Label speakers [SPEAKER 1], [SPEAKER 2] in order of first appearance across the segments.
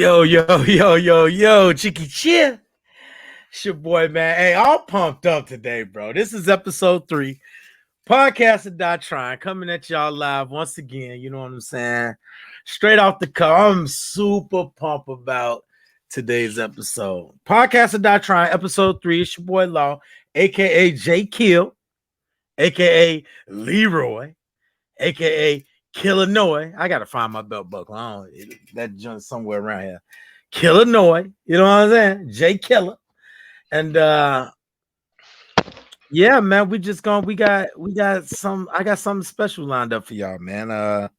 [SPEAKER 1] Yo, Chicky Chia. It's your boy, man. Hey, I'm pumped up today, bro. This is episode 3. Podcast of Dot Trying, coming at y'all live once again. You know what I'm saying? Straight off the car. I'm super pumped about today's episode. Podcast of Dot Trying, episode 3. It's your boy Law, a.k.a. J Kill, a.k.a. Leroy, a.k.a. Killinois. I gotta find my belt buckle. That joint somewhere around here. Killinois, you know what I'm saying? Jay Killer. And yeah, man, we got I got something special lined up for y'all, man.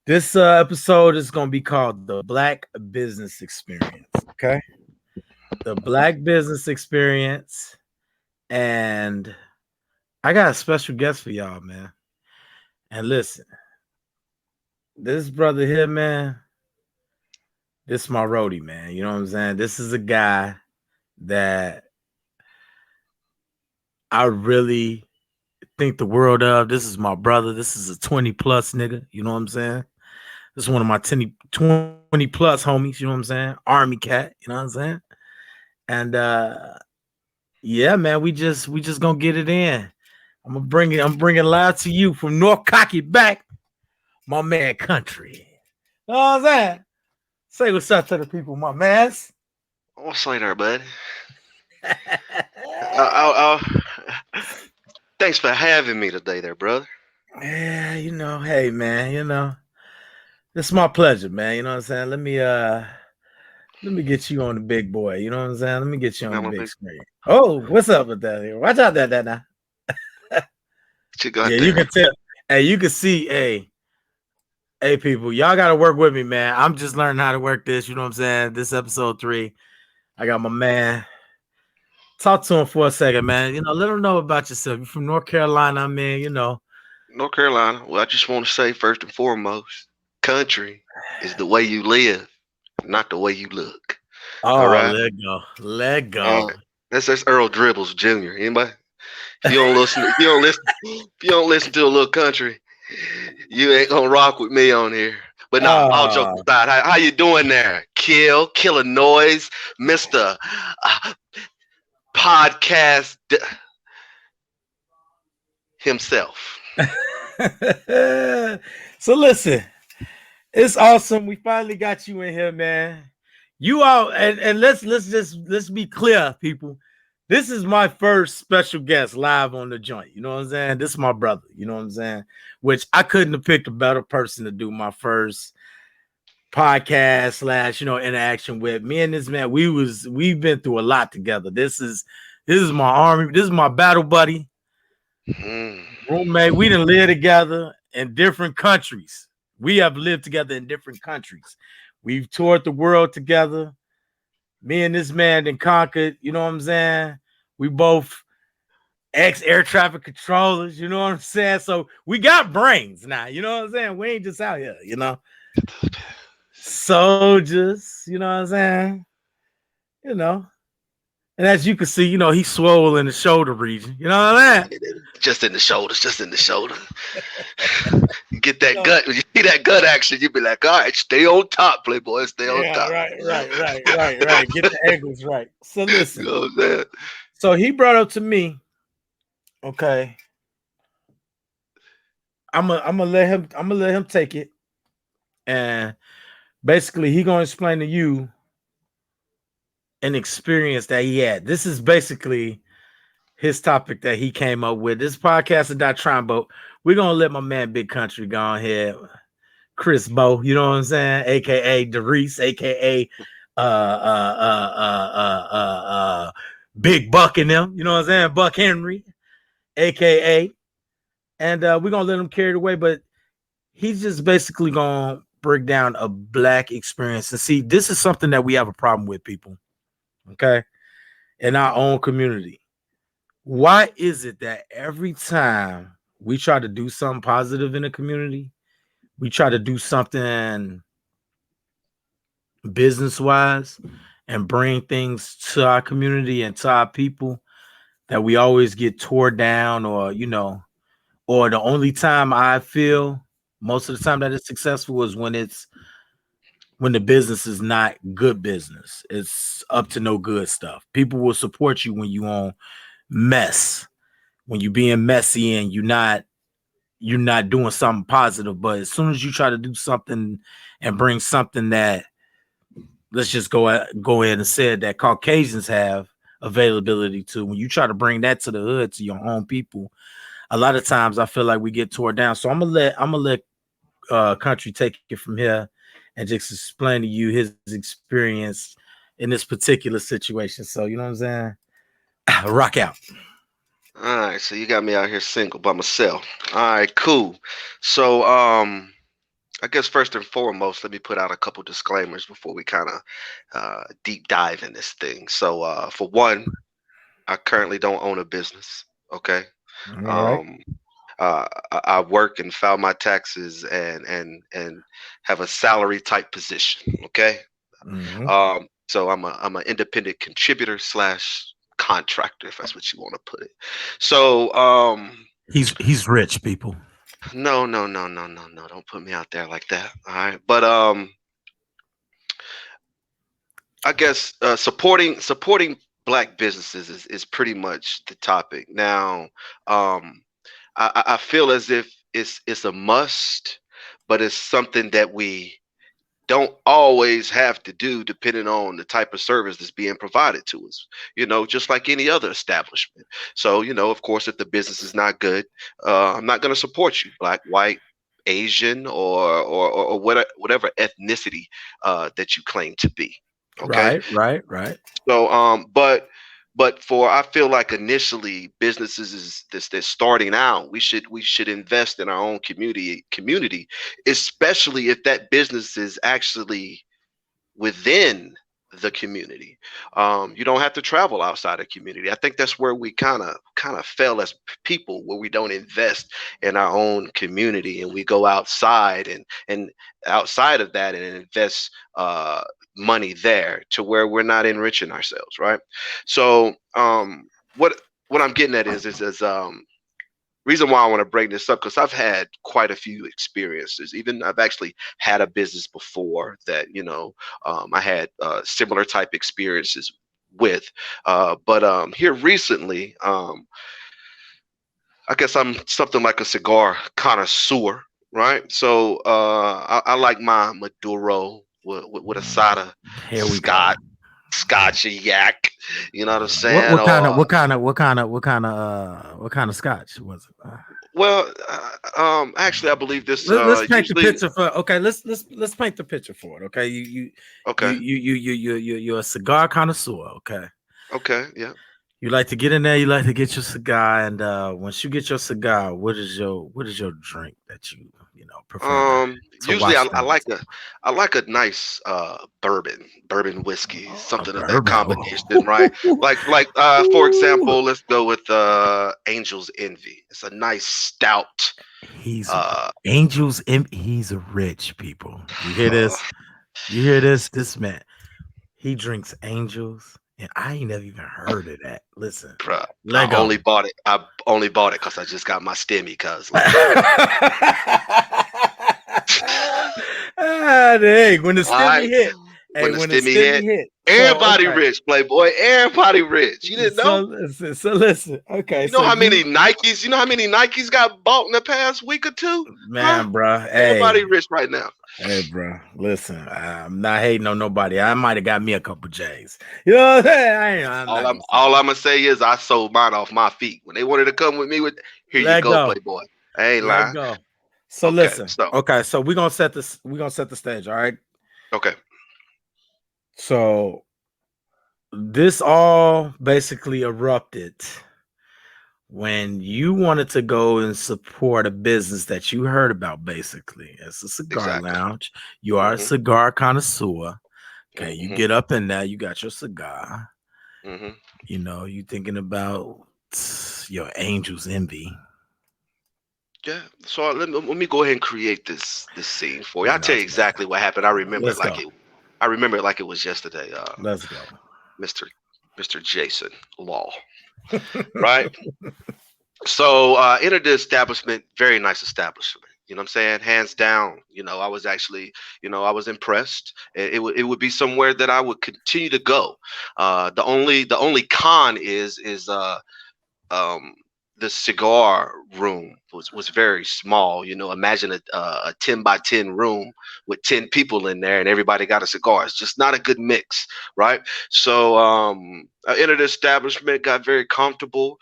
[SPEAKER 1] This episode is gonna be called the Black Business Experience. Okay, the Black Business Experience, and I got a special guest for y'all, man. And listen, this brother here, man, this is my roadie, man. You know what I'm saying? This is a guy that I really think the world of. This is my brother. This is a 20 plus nigga. You know what I'm saying? This is one of my 20 plus homies. You know what I'm saying? Army cat. You know what I'm saying? And yeah, man, we just gonna get it in. I'm bringing live to you from North Cocky back, my man Country. You know what I'm saying? Say what's up to the people, my mans.
[SPEAKER 2] What's there, bud? I'll, thanks for having me today, there, brother.
[SPEAKER 1] Yeah, hey, man, it's my pleasure, man. You know what I'm saying? Let me get you on the big boy. You know what I'm saying? Let me get you on the big screen. Oh, what's up with that here? Watch out that now.
[SPEAKER 2] What you got
[SPEAKER 1] yeah,
[SPEAKER 2] there?
[SPEAKER 1] You can tell. Hey, you can see, hey, people, y'all got to work with me, man. I'm just learning how to work this. You know what I'm saying? This episode 3. I got my man. Talk to him for a second, man. Let him know about yourself. You're from North Carolina, I mean,
[SPEAKER 2] North Carolina. Well, I just want to say, first and foremost, country is the way you live, not the way you look.
[SPEAKER 1] Oh,
[SPEAKER 2] all right?
[SPEAKER 1] Let go.
[SPEAKER 2] That's Earl Dribbles Jr. Anybody? If you don't listen to a little country, you ain't gonna rock with me on here. But no, all jokes aside, how you doing there? Killer noise, Mr. Podcast himself.
[SPEAKER 1] So listen, it's awesome. We finally got you in here, man. You all, and let's be clear, people. This is my first special guest live on the joint. You know what I'm saying? This is my brother. You know what I'm saying? Which I couldn't have picked a better person to do my first podcast / interaction with. Me and this man, we've been through a lot together. This is my army. This is my battle buddy, roommate. We didn't live together in different countries. We have lived together in different countries. We've toured the world together. Me and this man then conquered, you know what I'm saying? We both ex-air traffic controllers, you know what I'm saying? So we got brains now, you know what I'm saying? We ain't just out here, soldiers, you know what I'm saying? And as you can see, he's swole in the shoulder region, you know what I'm saying?
[SPEAKER 2] Just in the shoulders. You get that gut. When you see that gut action, you be like, all right, stay on top, playboy. Stay on top.
[SPEAKER 1] Right. Get the angles right. So listen.
[SPEAKER 2] You know what I'm saying?
[SPEAKER 1] So he brought up to me, okay. I'm gonna let him take it. And basically he gonna explain to you an experience that he had. This is basically his topic that he came up with. This podcast is not trying, but we're gonna let my man Big Country go ahead. Chris Bo, you know what I'm saying? A.k.a. Reese, a.k.a. Big Buck in them, you know what I'm saying? Buck Henry, a.k.a. And we're gonna let him carry it away, but he's just basically gonna break down a Black experience. And see, this is something that we have a problem with, people. Okay, in our own community. Why is it that every time we try to do something positive in the community, we try to do something business-wise and bring things to our community and to our people, that we always get tore down, or the only time I feel most of the time that it's successful is when it's when the business is not good business. It's up to no good stuff. People will support you when you on mess, when you being messy and you're not doing something positive. But as soon as you try to do something and bring something that, let's just go ahead and say it, that Caucasians have availability to, when you try to bring that to the hood, to your own people, a lot of times I feel like we get tore down. So I'm gonna let Country take it from here and just explain to you his experience in this particular situation. So you know what I'm saying? Rock out.
[SPEAKER 2] All right, so you got me out here single by myself. All right, cool. So, I guess first and foremost, let me put out a couple disclaimers before we kind of deep dive in this thing. So, for one, I currently don't own a business. Okay.
[SPEAKER 1] All right.
[SPEAKER 2] Um, I work and file my taxes and have a salary type position. Okay.
[SPEAKER 1] Mm-hmm.
[SPEAKER 2] So I'm an independent contributor slash contractor, if that's what you want to put it. So,
[SPEAKER 1] He's rich, people.
[SPEAKER 2] no, no, no, no, no, no, don't put me out there like that. All right, but I guess supporting black businesses is pretty much the topic now. Um, I feel as if it's a must, but it's something that we don't always have to do depending on the type of service that's being provided to us, just like any other establishment. So, of course, if the business is not good, I'm not going to support you, black, white, Asian, or whatever ethnicity that you claim to be. Okay.
[SPEAKER 1] Right, right, right.
[SPEAKER 2] So, but for I feel like initially businesses is this they're starting out. We should invest in our own community, especially if that business is actually within the community. You don't have to travel outside of community. I think that's where we kind of fail as people, where we don't invest in our own community and we go outside and outside of that and invest money there to where we're not enriching ourselves, right? So what I'm getting at is reason why I want to bring this up because I've had quite a few experiences. Even I've actually had a business before that I had similar type experiences with. But here recently, I guess I'm something like a cigar connoisseur, right? So I like my Maduro with a side of
[SPEAKER 1] Here we go.
[SPEAKER 2] Scotch, Scotch yak. You know what I'm
[SPEAKER 1] What
[SPEAKER 2] saying?
[SPEAKER 1] what kind of
[SPEAKER 2] Or
[SPEAKER 1] what kind of what kind of what kind of scotch was it?
[SPEAKER 2] well, actually, I believe this
[SPEAKER 1] Let's paint the
[SPEAKER 2] usually.
[SPEAKER 1] picture for, okay. Let's paint the picture for it. Okay, you
[SPEAKER 2] Okay.
[SPEAKER 1] you you you you you you're a cigar connoisseur. Okay,
[SPEAKER 2] Okay. Yeah.
[SPEAKER 1] you like to get in there. You like to get your cigar, and once you get your cigar, what is your drink that you prefer to
[SPEAKER 2] Usually
[SPEAKER 1] wash
[SPEAKER 2] I
[SPEAKER 1] down?
[SPEAKER 2] like a nice bourbon whiskey,
[SPEAKER 1] A
[SPEAKER 2] something of that
[SPEAKER 1] bourbon.
[SPEAKER 2] combination, right? Like for
[SPEAKER 1] Ooh.
[SPEAKER 2] example, let's go with Angel's Envy. It's a nice stout.
[SPEAKER 1] He's
[SPEAKER 2] Uh,
[SPEAKER 1] Angels. He's rich, people. You hear this? You hear this? This man. He drinks angels, and I ain't never even heard of that. Listen,
[SPEAKER 2] bruh, I
[SPEAKER 1] let go.
[SPEAKER 2] only bought it. I only bought it because I just got my stimmy. Cause like,
[SPEAKER 1] Dang, when the
[SPEAKER 2] all right,
[SPEAKER 1] stimmy hit. Hey,
[SPEAKER 2] when the
[SPEAKER 1] when the
[SPEAKER 2] stimmy
[SPEAKER 1] stimmy
[SPEAKER 2] hit,
[SPEAKER 1] hit. So
[SPEAKER 2] everybody
[SPEAKER 1] okay.
[SPEAKER 2] rich, Playboy. Everybody rich. You didn't know?
[SPEAKER 1] So listen. Okay,
[SPEAKER 2] You know
[SPEAKER 1] so
[SPEAKER 2] how many
[SPEAKER 1] you,
[SPEAKER 2] Nikes? You know how many Nikes got bought in the past week or two? Huh?
[SPEAKER 1] man, bro. Hey,
[SPEAKER 2] Everybody rich right now.
[SPEAKER 1] hey, bro. Listen, I'm not hating on nobody. I might have got me a couple J's. You know what I'm saying? I'm
[SPEAKER 2] All
[SPEAKER 1] not
[SPEAKER 2] I'm
[SPEAKER 1] gonna say
[SPEAKER 2] all
[SPEAKER 1] that.
[SPEAKER 2] I'm gonna say is I sold mine off my feet. When they wanted to come with me with here you
[SPEAKER 1] Let
[SPEAKER 2] go,
[SPEAKER 1] go.
[SPEAKER 2] Playboy. I ain't
[SPEAKER 1] Let
[SPEAKER 2] lying.
[SPEAKER 1] go. So
[SPEAKER 2] Okay,
[SPEAKER 1] listen.
[SPEAKER 2] so
[SPEAKER 1] Okay, so we're gonna set the stage. All right.
[SPEAKER 2] okay,
[SPEAKER 1] So this all basically erupted when you wanted to go and support a business that you heard about. Basically, it's a cigar
[SPEAKER 2] exactly.
[SPEAKER 1] lounge. You are a
[SPEAKER 2] Mhm,
[SPEAKER 1] cigar connoisseur. Okay, you
[SPEAKER 2] mhm,
[SPEAKER 1] get up in there, you got your cigar.
[SPEAKER 2] mhm.
[SPEAKER 1] You thinking about your angel's envy.
[SPEAKER 2] Yeah. So let me go ahead and create this scene for you. I'll tell you
[SPEAKER 1] Let's go.
[SPEAKER 2] exactly what happened. I remember it
[SPEAKER 1] Let's
[SPEAKER 2] like
[SPEAKER 1] go.
[SPEAKER 2] it. I remember it like it was yesterday.
[SPEAKER 1] Let's go.
[SPEAKER 2] Mister Mister Jason Law. Right. So entered the establishment. Very nice establishment. You know what I'm saying? Hands down. I was actually, I was impressed. It would be somewhere that I would continue to go. The only con is um the cigar room was very small. Imagine a 10 by 10 room with 10 people in there and everybody got a cigar. It's just not a good mix, right? So I entered the establishment, got very comfortable.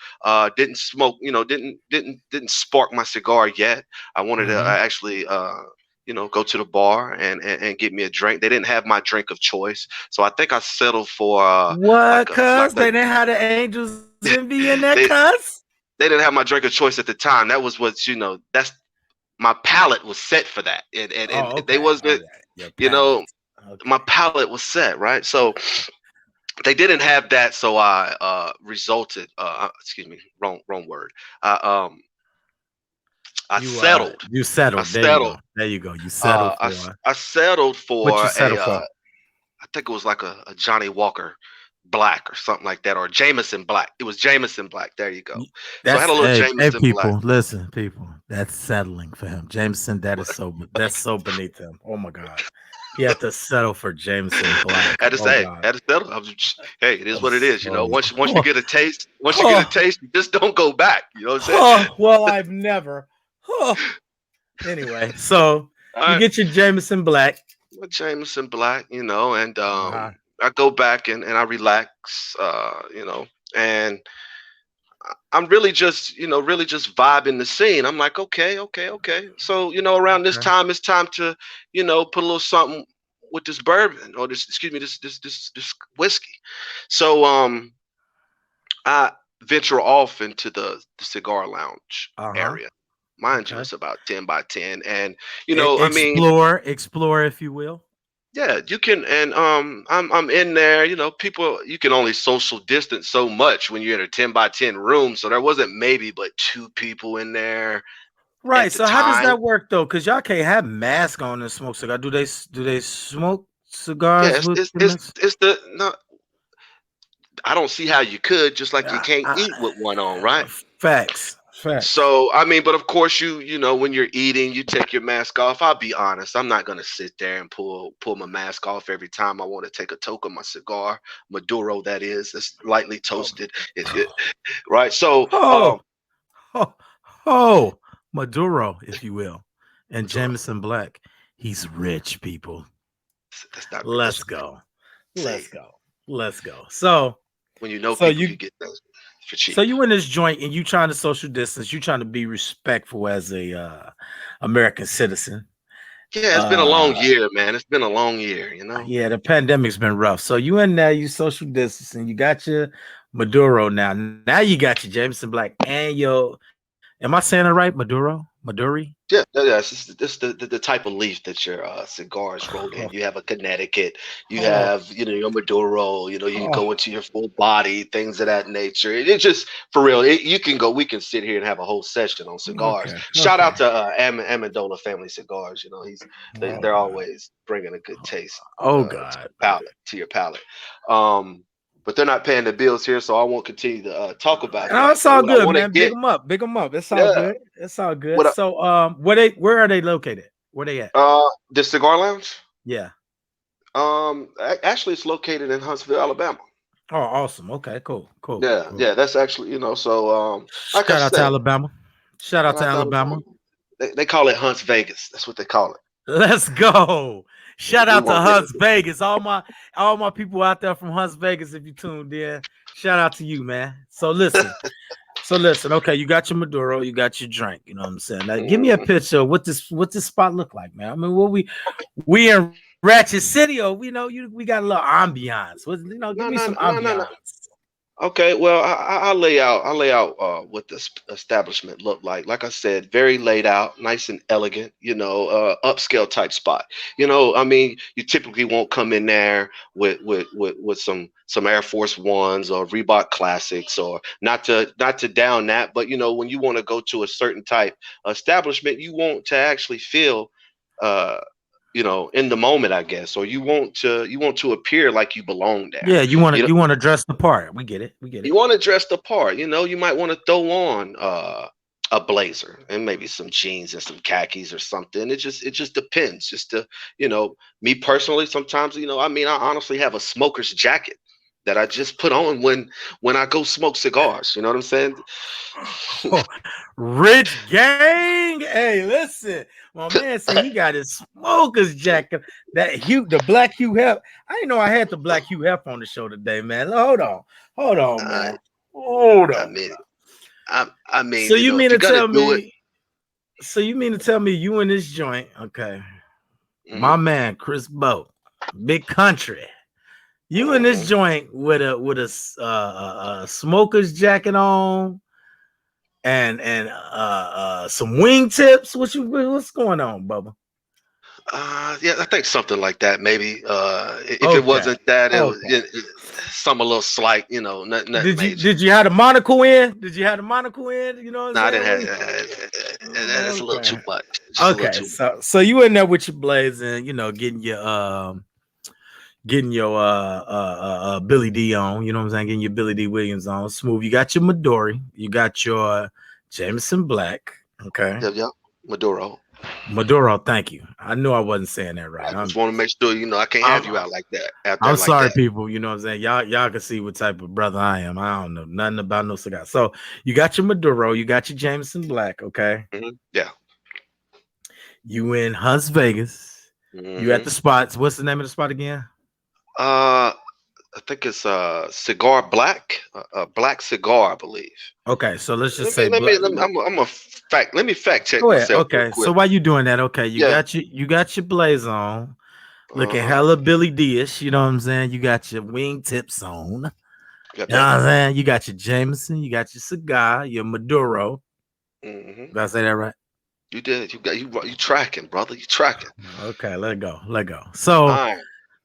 [SPEAKER 2] Didn't smoke, didn't spark my cigar yet. I wanted to
[SPEAKER 1] Mhm.
[SPEAKER 2] actually go to the bar and get me a drink. They didn't have my drink of choice, so I think I settled for like
[SPEAKER 1] What,
[SPEAKER 2] a like
[SPEAKER 1] cuz?
[SPEAKER 2] a
[SPEAKER 1] They didn't have the Angels Envy in that,
[SPEAKER 2] they
[SPEAKER 1] cuz?
[SPEAKER 2] they didn't have my drink of choice at the time. That was what that's my palate was set for that, and
[SPEAKER 1] Oh,
[SPEAKER 2] they
[SPEAKER 1] okay. All
[SPEAKER 2] wasn't,
[SPEAKER 1] right. Your
[SPEAKER 2] you know,
[SPEAKER 1] palate.
[SPEAKER 2] my
[SPEAKER 1] Okay.
[SPEAKER 2] palate was set right. So they didn't have that, so I resulted. Excuse me, wrong word. I I settled.
[SPEAKER 1] You
[SPEAKER 2] I
[SPEAKER 1] settled. There you go.
[SPEAKER 2] settled.
[SPEAKER 1] There you go. You settled for
[SPEAKER 2] I settled
[SPEAKER 1] what you
[SPEAKER 2] for
[SPEAKER 1] settled for.
[SPEAKER 2] I think it was like a Johnny Walker Black or something like that, or Jameson Black. It was Jameson Black. There you go.
[SPEAKER 1] Y-
[SPEAKER 2] So I had a
[SPEAKER 1] That's
[SPEAKER 2] little
[SPEAKER 1] hey
[SPEAKER 2] Jameson Black.
[SPEAKER 1] people, listen, people. That's settling for him. Jameson, that's so beneath him. Oh my God. He had to settle for Jameson Black.
[SPEAKER 2] Had to
[SPEAKER 1] Oh
[SPEAKER 2] say,
[SPEAKER 1] God.
[SPEAKER 2] had to settle. Hey, it is what it is.
[SPEAKER 1] So
[SPEAKER 2] Once you
[SPEAKER 1] oh,
[SPEAKER 2] get a taste,
[SPEAKER 1] oh,
[SPEAKER 2] you just don't go back. You know what I'm saying?
[SPEAKER 1] oh, well, I've never. Oh. Anyway, so
[SPEAKER 2] All
[SPEAKER 1] you
[SPEAKER 2] right,
[SPEAKER 1] get your Jameson Black.
[SPEAKER 2] well, Jameson Black, and
[SPEAKER 1] Uh-huh.
[SPEAKER 2] I go back and I relax, and I'm really just vibing the scene. I'm like, okay, okay, okay. So, around this
[SPEAKER 1] Okay.
[SPEAKER 2] time, it's time to, put a little something with this bourbon or this, excuse me, this whiskey. So, I venture off into the cigar lounge
[SPEAKER 1] Uh-huh.
[SPEAKER 2] area. Mind you,
[SPEAKER 1] Okay.
[SPEAKER 2] it's about 10 by 10. And, I mean,
[SPEAKER 1] Explore, if you will.
[SPEAKER 2] yeah, you can, and I'm in there. People, you can only social distance so much when you're in a 10 by 10 room. So there wasn't maybe but two people in there
[SPEAKER 1] Right.
[SPEAKER 2] at the
[SPEAKER 1] So how does
[SPEAKER 2] time.
[SPEAKER 1] that work though? Because y'all can't have mask on and smoke cigar. Do they smoke
[SPEAKER 2] Yeah,
[SPEAKER 1] cigars
[SPEAKER 2] it's
[SPEAKER 1] with
[SPEAKER 2] it's
[SPEAKER 1] the
[SPEAKER 2] it's,
[SPEAKER 1] mask?
[SPEAKER 2] it's the no. I don't see how you could, just like you
[SPEAKER 1] Uh,
[SPEAKER 2] can't
[SPEAKER 1] uh,
[SPEAKER 2] eat with one on, right?
[SPEAKER 1] Facts. Facts.
[SPEAKER 2] So I mean, but of course when you're eating, you take your mask off. I'll be honest, I'm not gonna sit there and pull my mask off every time I want to take a toke of my cigar, Maduro that is. It's lightly
[SPEAKER 1] Oh,
[SPEAKER 2] toasted, right? So
[SPEAKER 1] oh, oh, oh, Maduro, if you will, and
[SPEAKER 2] Maduro,
[SPEAKER 1] Jameson Black. He's rich, people.
[SPEAKER 2] that's not
[SPEAKER 1] Let's
[SPEAKER 2] rich.
[SPEAKER 1] go.
[SPEAKER 2] See,
[SPEAKER 1] Let's go. Let's go. So,
[SPEAKER 2] when you know
[SPEAKER 1] so
[SPEAKER 2] people,
[SPEAKER 1] you
[SPEAKER 2] you get those for
[SPEAKER 1] so
[SPEAKER 2] cheap.
[SPEAKER 1] you in this joint and you trying to social distance. You trying to be respectful as a American citizen.
[SPEAKER 2] Yeah, it's been a long
[SPEAKER 1] Uh,
[SPEAKER 2] year, man. It's been a long year.
[SPEAKER 1] yeah, the pandemic's been rough. So you in there, you social distancing. You got your Maduro now. Now you got your Jameson Black and your. Am I saying it right? Maduri.
[SPEAKER 2] Yeah. It's the type of leaf that your cigars rolled in. You have a Connecticut, you
[SPEAKER 1] Oh,
[SPEAKER 2] have your Maduro. You
[SPEAKER 1] oh,
[SPEAKER 2] go into your full body, things of that nature. It just for real. You can go. We can sit here and have a whole session on cigars.
[SPEAKER 1] okay,
[SPEAKER 2] Shout
[SPEAKER 1] okay.
[SPEAKER 2] out to Amendola Family Cigars.
[SPEAKER 1] Oh
[SPEAKER 2] They're
[SPEAKER 1] God.
[SPEAKER 2] always bringing a good taste
[SPEAKER 1] Oh
[SPEAKER 2] to
[SPEAKER 1] God.
[SPEAKER 2] your palate. Um, but they're not paying the bills here, so I won't continue to talk about
[SPEAKER 1] Oh,
[SPEAKER 2] that.
[SPEAKER 1] it's
[SPEAKER 2] But
[SPEAKER 1] all
[SPEAKER 2] what I
[SPEAKER 1] good,
[SPEAKER 2] want to
[SPEAKER 1] man. Big
[SPEAKER 2] get,
[SPEAKER 1] them up. Big them up. It's all
[SPEAKER 2] yeah,
[SPEAKER 1] good. It's all good.
[SPEAKER 2] what
[SPEAKER 1] So, where are they located? Where they at?
[SPEAKER 2] the cigar lounge.
[SPEAKER 1] Yeah.
[SPEAKER 2] Actually, it's located in Huntsville, Alabama.
[SPEAKER 1] Oh, awesome. Okay, cool, cool,
[SPEAKER 2] Yeah,
[SPEAKER 1] cool.
[SPEAKER 2] yeah, that's actually, so like I
[SPEAKER 1] Shout out to
[SPEAKER 2] said,
[SPEAKER 1] Alabama. Shout out
[SPEAKER 2] shout
[SPEAKER 1] to
[SPEAKER 2] out to
[SPEAKER 1] Alabama.
[SPEAKER 2] Alabama. They call it Hunts Vegas. That's what they call it.
[SPEAKER 1] Let's go. Shout
[SPEAKER 2] We
[SPEAKER 1] out to
[SPEAKER 2] won't get
[SPEAKER 1] Hunts
[SPEAKER 2] into.
[SPEAKER 1] Vegas. All my people out there from Hunts Vegas. If you tuned in, shout out to you, man. So listen. Okay, you got your Maduro, you got your drink. You know what I'm saying? Now, give me a
[SPEAKER 2] Mhm.
[SPEAKER 1] picture of what this spot look like, man. I mean, what we in Ratchet City, or we got a little ambiance. Give me
[SPEAKER 2] No,
[SPEAKER 1] some
[SPEAKER 2] no, no, no, no.
[SPEAKER 1] ambiance.
[SPEAKER 2] Okay, well, I'll lay out what the establishment looked like. Like I said, very laid out, nice and elegant. Upscale type spot. I mean, you typically won't come in there with some Air Force Ones or Reebok Classics, or not to down that, but when you want to go to a certain type establishment, you want to actually feel. Uh, in the moment, I guess, or you want to appear like you belong there.
[SPEAKER 1] Yeah, you want
[SPEAKER 2] You
[SPEAKER 1] to you want to dress the part. We get it. We get
[SPEAKER 2] you
[SPEAKER 1] it.
[SPEAKER 2] want to dress the part. You might want to throw on a blazer and maybe some jeans and some khakis or something. It just depends. Just to, me personally, sometimes, I mean, I honestly have a smoker's jacket that I just put on when I go smoke cigars. You know what I'm saying?
[SPEAKER 1] Rich gang. Hey, listen. My man said he got his smoker's jacket. The black Hugh Hef. I didn't know I had the black Hugh Hef on the show today, man. Hold on,
[SPEAKER 2] I,
[SPEAKER 1] man. Hold
[SPEAKER 2] I
[SPEAKER 1] on.
[SPEAKER 2] mean, I mean,
[SPEAKER 1] So you mean
[SPEAKER 2] if you
[SPEAKER 1] to
[SPEAKER 2] got to
[SPEAKER 1] tell
[SPEAKER 2] do it.
[SPEAKER 1] me? So you mean to tell me you in this joint? Okay, my
[SPEAKER 2] Hmm.
[SPEAKER 1] man Chris Bo, Big Country. You in this
[SPEAKER 2] Hmm.
[SPEAKER 1] joint with a smoker's jacket on and some wingtips. What's going on, Bubba?
[SPEAKER 2] Yeah, I think something like that. Maybe if it
[SPEAKER 1] Okay,
[SPEAKER 2] wasn't that, it was
[SPEAKER 1] okay.
[SPEAKER 2] some a little slight. Nothing major.
[SPEAKER 1] Did you have the monocle in? Did you have the monocle in? You know what I'm
[SPEAKER 2] No, I
[SPEAKER 1] saying?
[SPEAKER 2] didn't
[SPEAKER 1] What
[SPEAKER 2] have.
[SPEAKER 1] you-
[SPEAKER 2] That's a little
[SPEAKER 1] okay.
[SPEAKER 2] too much. Just a little
[SPEAKER 1] Okay,
[SPEAKER 2] too much.
[SPEAKER 1] so you in there with your blazing, getting your Billy D on, you know what I'm saying? Getting your Billy D Williams on. Smooth. You got your Midori, you got your Jameson Black. Okay.
[SPEAKER 2] Yeah, yeah. Maduro.
[SPEAKER 1] Maduro, thank you. I knew I wasn't saying that right.
[SPEAKER 2] I just want to make sure I can't have
[SPEAKER 1] I'm
[SPEAKER 2] you out like that, out there
[SPEAKER 1] I'm
[SPEAKER 2] like
[SPEAKER 1] sorry,
[SPEAKER 2] that.
[SPEAKER 1] people. You know what I'm saying? Y'all can see what type of brother I am. I don't know nothing about no cigar. So you got your Maduro, you got your Jameson Black, okay?
[SPEAKER 2] Yeah.
[SPEAKER 1] You in Hunts Vegas. You at
[SPEAKER 2] Hmm.
[SPEAKER 1] the spots. What's the name of the spot again?
[SPEAKER 2] Uh, I think it's cigar black, a black cigar, I believe.
[SPEAKER 1] Okay, so let's just
[SPEAKER 2] Let me,
[SPEAKER 1] say
[SPEAKER 2] let me,
[SPEAKER 1] black.
[SPEAKER 2] let me I'm a fact. Let me fact check
[SPEAKER 1] Go ahead.
[SPEAKER 2] myself real
[SPEAKER 1] Okay, so
[SPEAKER 2] quick.
[SPEAKER 1] while you doing that, okay,
[SPEAKER 2] Yeah.
[SPEAKER 1] you got your blaze on,
[SPEAKER 2] Uh
[SPEAKER 1] looking
[SPEAKER 2] huh.
[SPEAKER 1] hella Billy D-ish. You know what I'm saying? You got your wingtips on.
[SPEAKER 2] Got
[SPEAKER 1] You know what
[SPEAKER 2] that.
[SPEAKER 1] I'm saying? You got your Jameson, you got your cigar, your Maduro.
[SPEAKER 2] Hmm.
[SPEAKER 1] Did I say that right?
[SPEAKER 2] You did. You tracking, brother. You tracking.
[SPEAKER 1] Okay, let go. Let go. So
[SPEAKER 2] All right.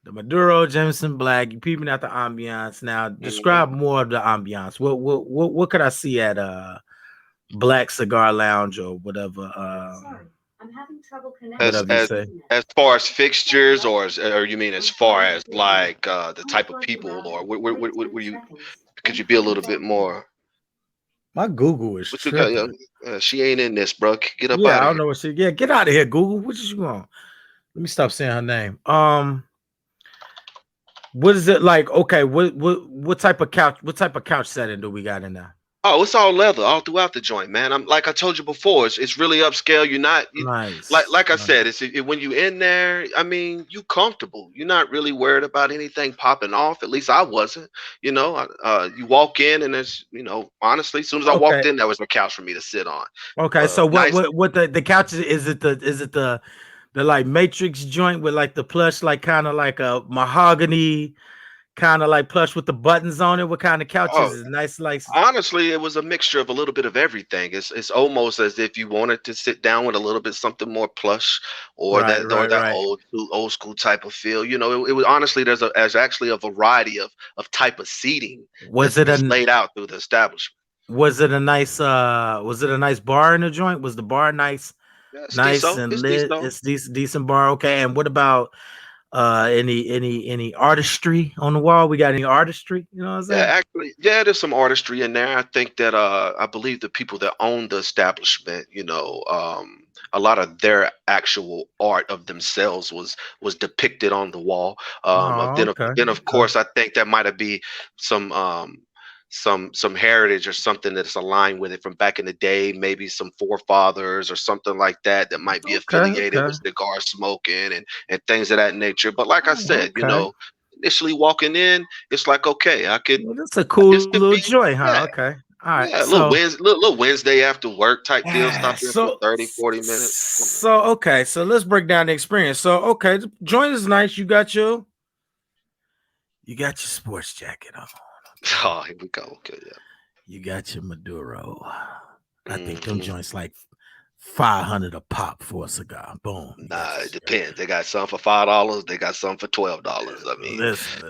[SPEAKER 1] the Maduro, Jameson Black, you peeping out the ambiance. Now
[SPEAKER 2] Mm-hmm.
[SPEAKER 1] describe more of the ambiance. What could I see at Black Cigar Lounge or whatever? Sorry, I'm having trouble connecting.
[SPEAKER 2] As
[SPEAKER 1] Whatever you
[SPEAKER 2] as
[SPEAKER 1] say.
[SPEAKER 2] as far as fixtures, or you mean as far as like the type of people, or what do you? Could you be a little bit more?
[SPEAKER 1] My Google is
[SPEAKER 2] What you got?
[SPEAKER 1] tripping.
[SPEAKER 2] She ain't in this, bro. Get up
[SPEAKER 1] Yeah,
[SPEAKER 2] out
[SPEAKER 1] I
[SPEAKER 2] of
[SPEAKER 1] don't
[SPEAKER 2] here.
[SPEAKER 1] know what she. Yeah, get out of here, Google. What you want? Let me stop saying her name. What is it like? Okay, what type of couch? What type of couch setting do we got in there?
[SPEAKER 2] Oh, it's all leather all throughout the joint, man. I'm like I told you before, it's really upscale. You're not
[SPEAKER 1] Nice.
[SPEAKER 2] like I said, when you in there. I mean, you comfortable. You're not really worried about anything popping off. At least I wasn't. You walk in and it's honestly, as soon as I
[SPEAKER 1] Okay.
[SPEAKER 2] walked in, there was a couch for me to sit on.
[SPEAKER 1] Okay. So
[SPEAKER 2] Nice.
[SPEAKER 1] what the couch is it the like matrix joint with like the plush like kind of like a mahogany kind of like plush with the buttons on it? What kind of couch
[SPEAKER 2] Oh,
[SPEAKER 1] is it? Nice like
[SPEAKER 2] honestly, it was a mixture of a little bit of everything. It's almost as if you wanted to sit down with a little bit something more plush, or
[SPEAKER 1] right,
[SPEAKER 2] that
[SPEAKER 1] right, right.
[SPEAKER 2] old school type of feel. It was honestly there's actually a variety of type of seating
[SPEAKER 1] Was
[SPEAKER 2] that's
[SPEAKER 1] it
[SPEAKER 2] that's
[SPEAKER 1] a
[SPEAKER 2] laid out through the establishment.
[SPEAKER 1] was it a nice bar in the joint? Was the bar
[SPEAKER 2] Yeah, it's
[SPEAKER 1] nice
[SPEAKER 2] decent.
[SPEAKER 1] and
[SPEAKER 2] It's
[SPEAKER 1] lit?
[SPEAKER 2] decent.
[SPEAKER 1] It's decent bar. Okay. And what about any artistry on the wall? We got any artistry? You know what I'm
[SPEAKER 2] Yeah,
[SPEAKER 1] saying?
[SPEAKER 2] actually, yeah, there's some artistry in there. I think that I believe the people that own the establishment, a lot of their actual art of themselves was depicted on the wall.
[SPEAKER 1] Oh, okay.
[SPEAKER 2] Then of
[SPEAKER 1] Okay.
[SPEAKER 2] course I think that might have be some some heritage or something that's aligned with it from back in the day, maybe some forefathers or something like that that might be
[SPEAKER 1] Okay.
[SPEAKER 2] affiliated
[SPEAKER 1] Okay.
[SPEAKER 2] with cigar smoking and things of that nature. But like I
[SPEAKER 1] Oh,
[SPEAKER 2] said,
[SPEAKER 1] okay.
[SPEAKER 2] initially walking in, it's like okay,
[SPEAKER 1] Well, that's a cool
[SPEAKER 2] this could
[SPEAKER 1] little
[SPEAKER 2] be
[SPEAKER 1] joy, huh?
[SPEAKER 2] yeah,
[SPEAKER 1] Okay. All right.
[SPEAKER 2] yeah, a little little Wednesday after work type deal. Stop in for
[SPEAKER 1] So
[SPEAKER 2] 30, 40 minutes.
[SPEAKER 1] okay. So let's break down the experience. So okay, the joint is nice. You got your sports jacket on. Okay.
[SPEAKER 2] Oh, here we go. Okay, yeah.
[SPEAKER 1] You got your Maduro. I think them
[SPEAKER 2] Hmm.
[SPEAKER 1] joints like 500 a pop for a cigar. Boom. You got
[SPEAKER 2] Nah,
[SPEAKER 1] your
[SPEAKER 2] it
[SPEAKER 1] cigar.
[SPEAKER 2] depends. They got some for $5. They got some for $12. I mean,
[SPEAKER 1] Listen.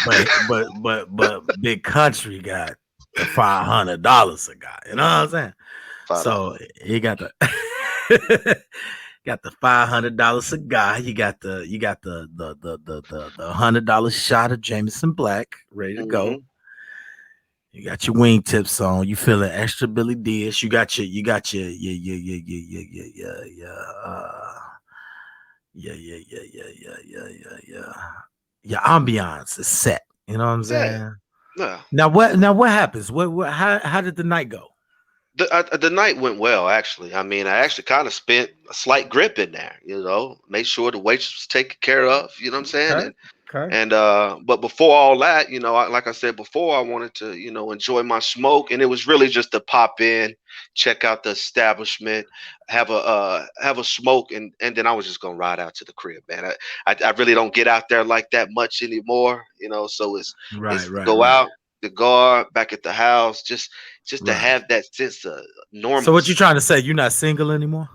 [SPEAKER 1] But Big Country got the $500 cigar. You know what I'm saying? So
[SPEAKER 2] $5.
[SPEAKER 1] he got the got the $500 cigar. You got the $100 shot of Jameson Black ready to go.
[SPEAKER 2] Hmm.
[SPEAKER 1] You got your wingtips on. You feeling extra Billy Dish. You got your your ambiance is set. You know what I'm
[SPEAKER 2] Yeah,
[SPEAKER 1] saying?
[SPEAKER 2] yeah.
[SPEAKER 1] Now what happens? What how did the night go?
[SPEAKER 2] The night went well, actually. I mean, I actually kind of spent a slight grip in there, made sure the waitress was taken care of, you know what I'm saying?
[SPEAKER 1] Okay.
[SPEAKER 2] And
[SPEAKER 1] Okay.
[SPEAKER 2] and but before all that, like I said before, I wanted to, enjoy my smoke, and it was really just to pop in, check out the establishment, have a smoke, and then I was just gonna ride out to the crib, man. I really don't get out there like that much anymore, so
[SPEAKER 1] Right,
[SPEAKER 2] it's
[SPEAKER 1] right,
[SPEAKER 2] go
[SPEAKER 1] right.
[SPEAKER 2] out, the guard back at the house, just to
[SPEAKER 1] Right.
[SPEAKER 2] have that sense of
[SPEAKER 1] So what you
[SPEAKER 2] normalcy.
[SPEAKER 1] trying to say? You're not single anymore?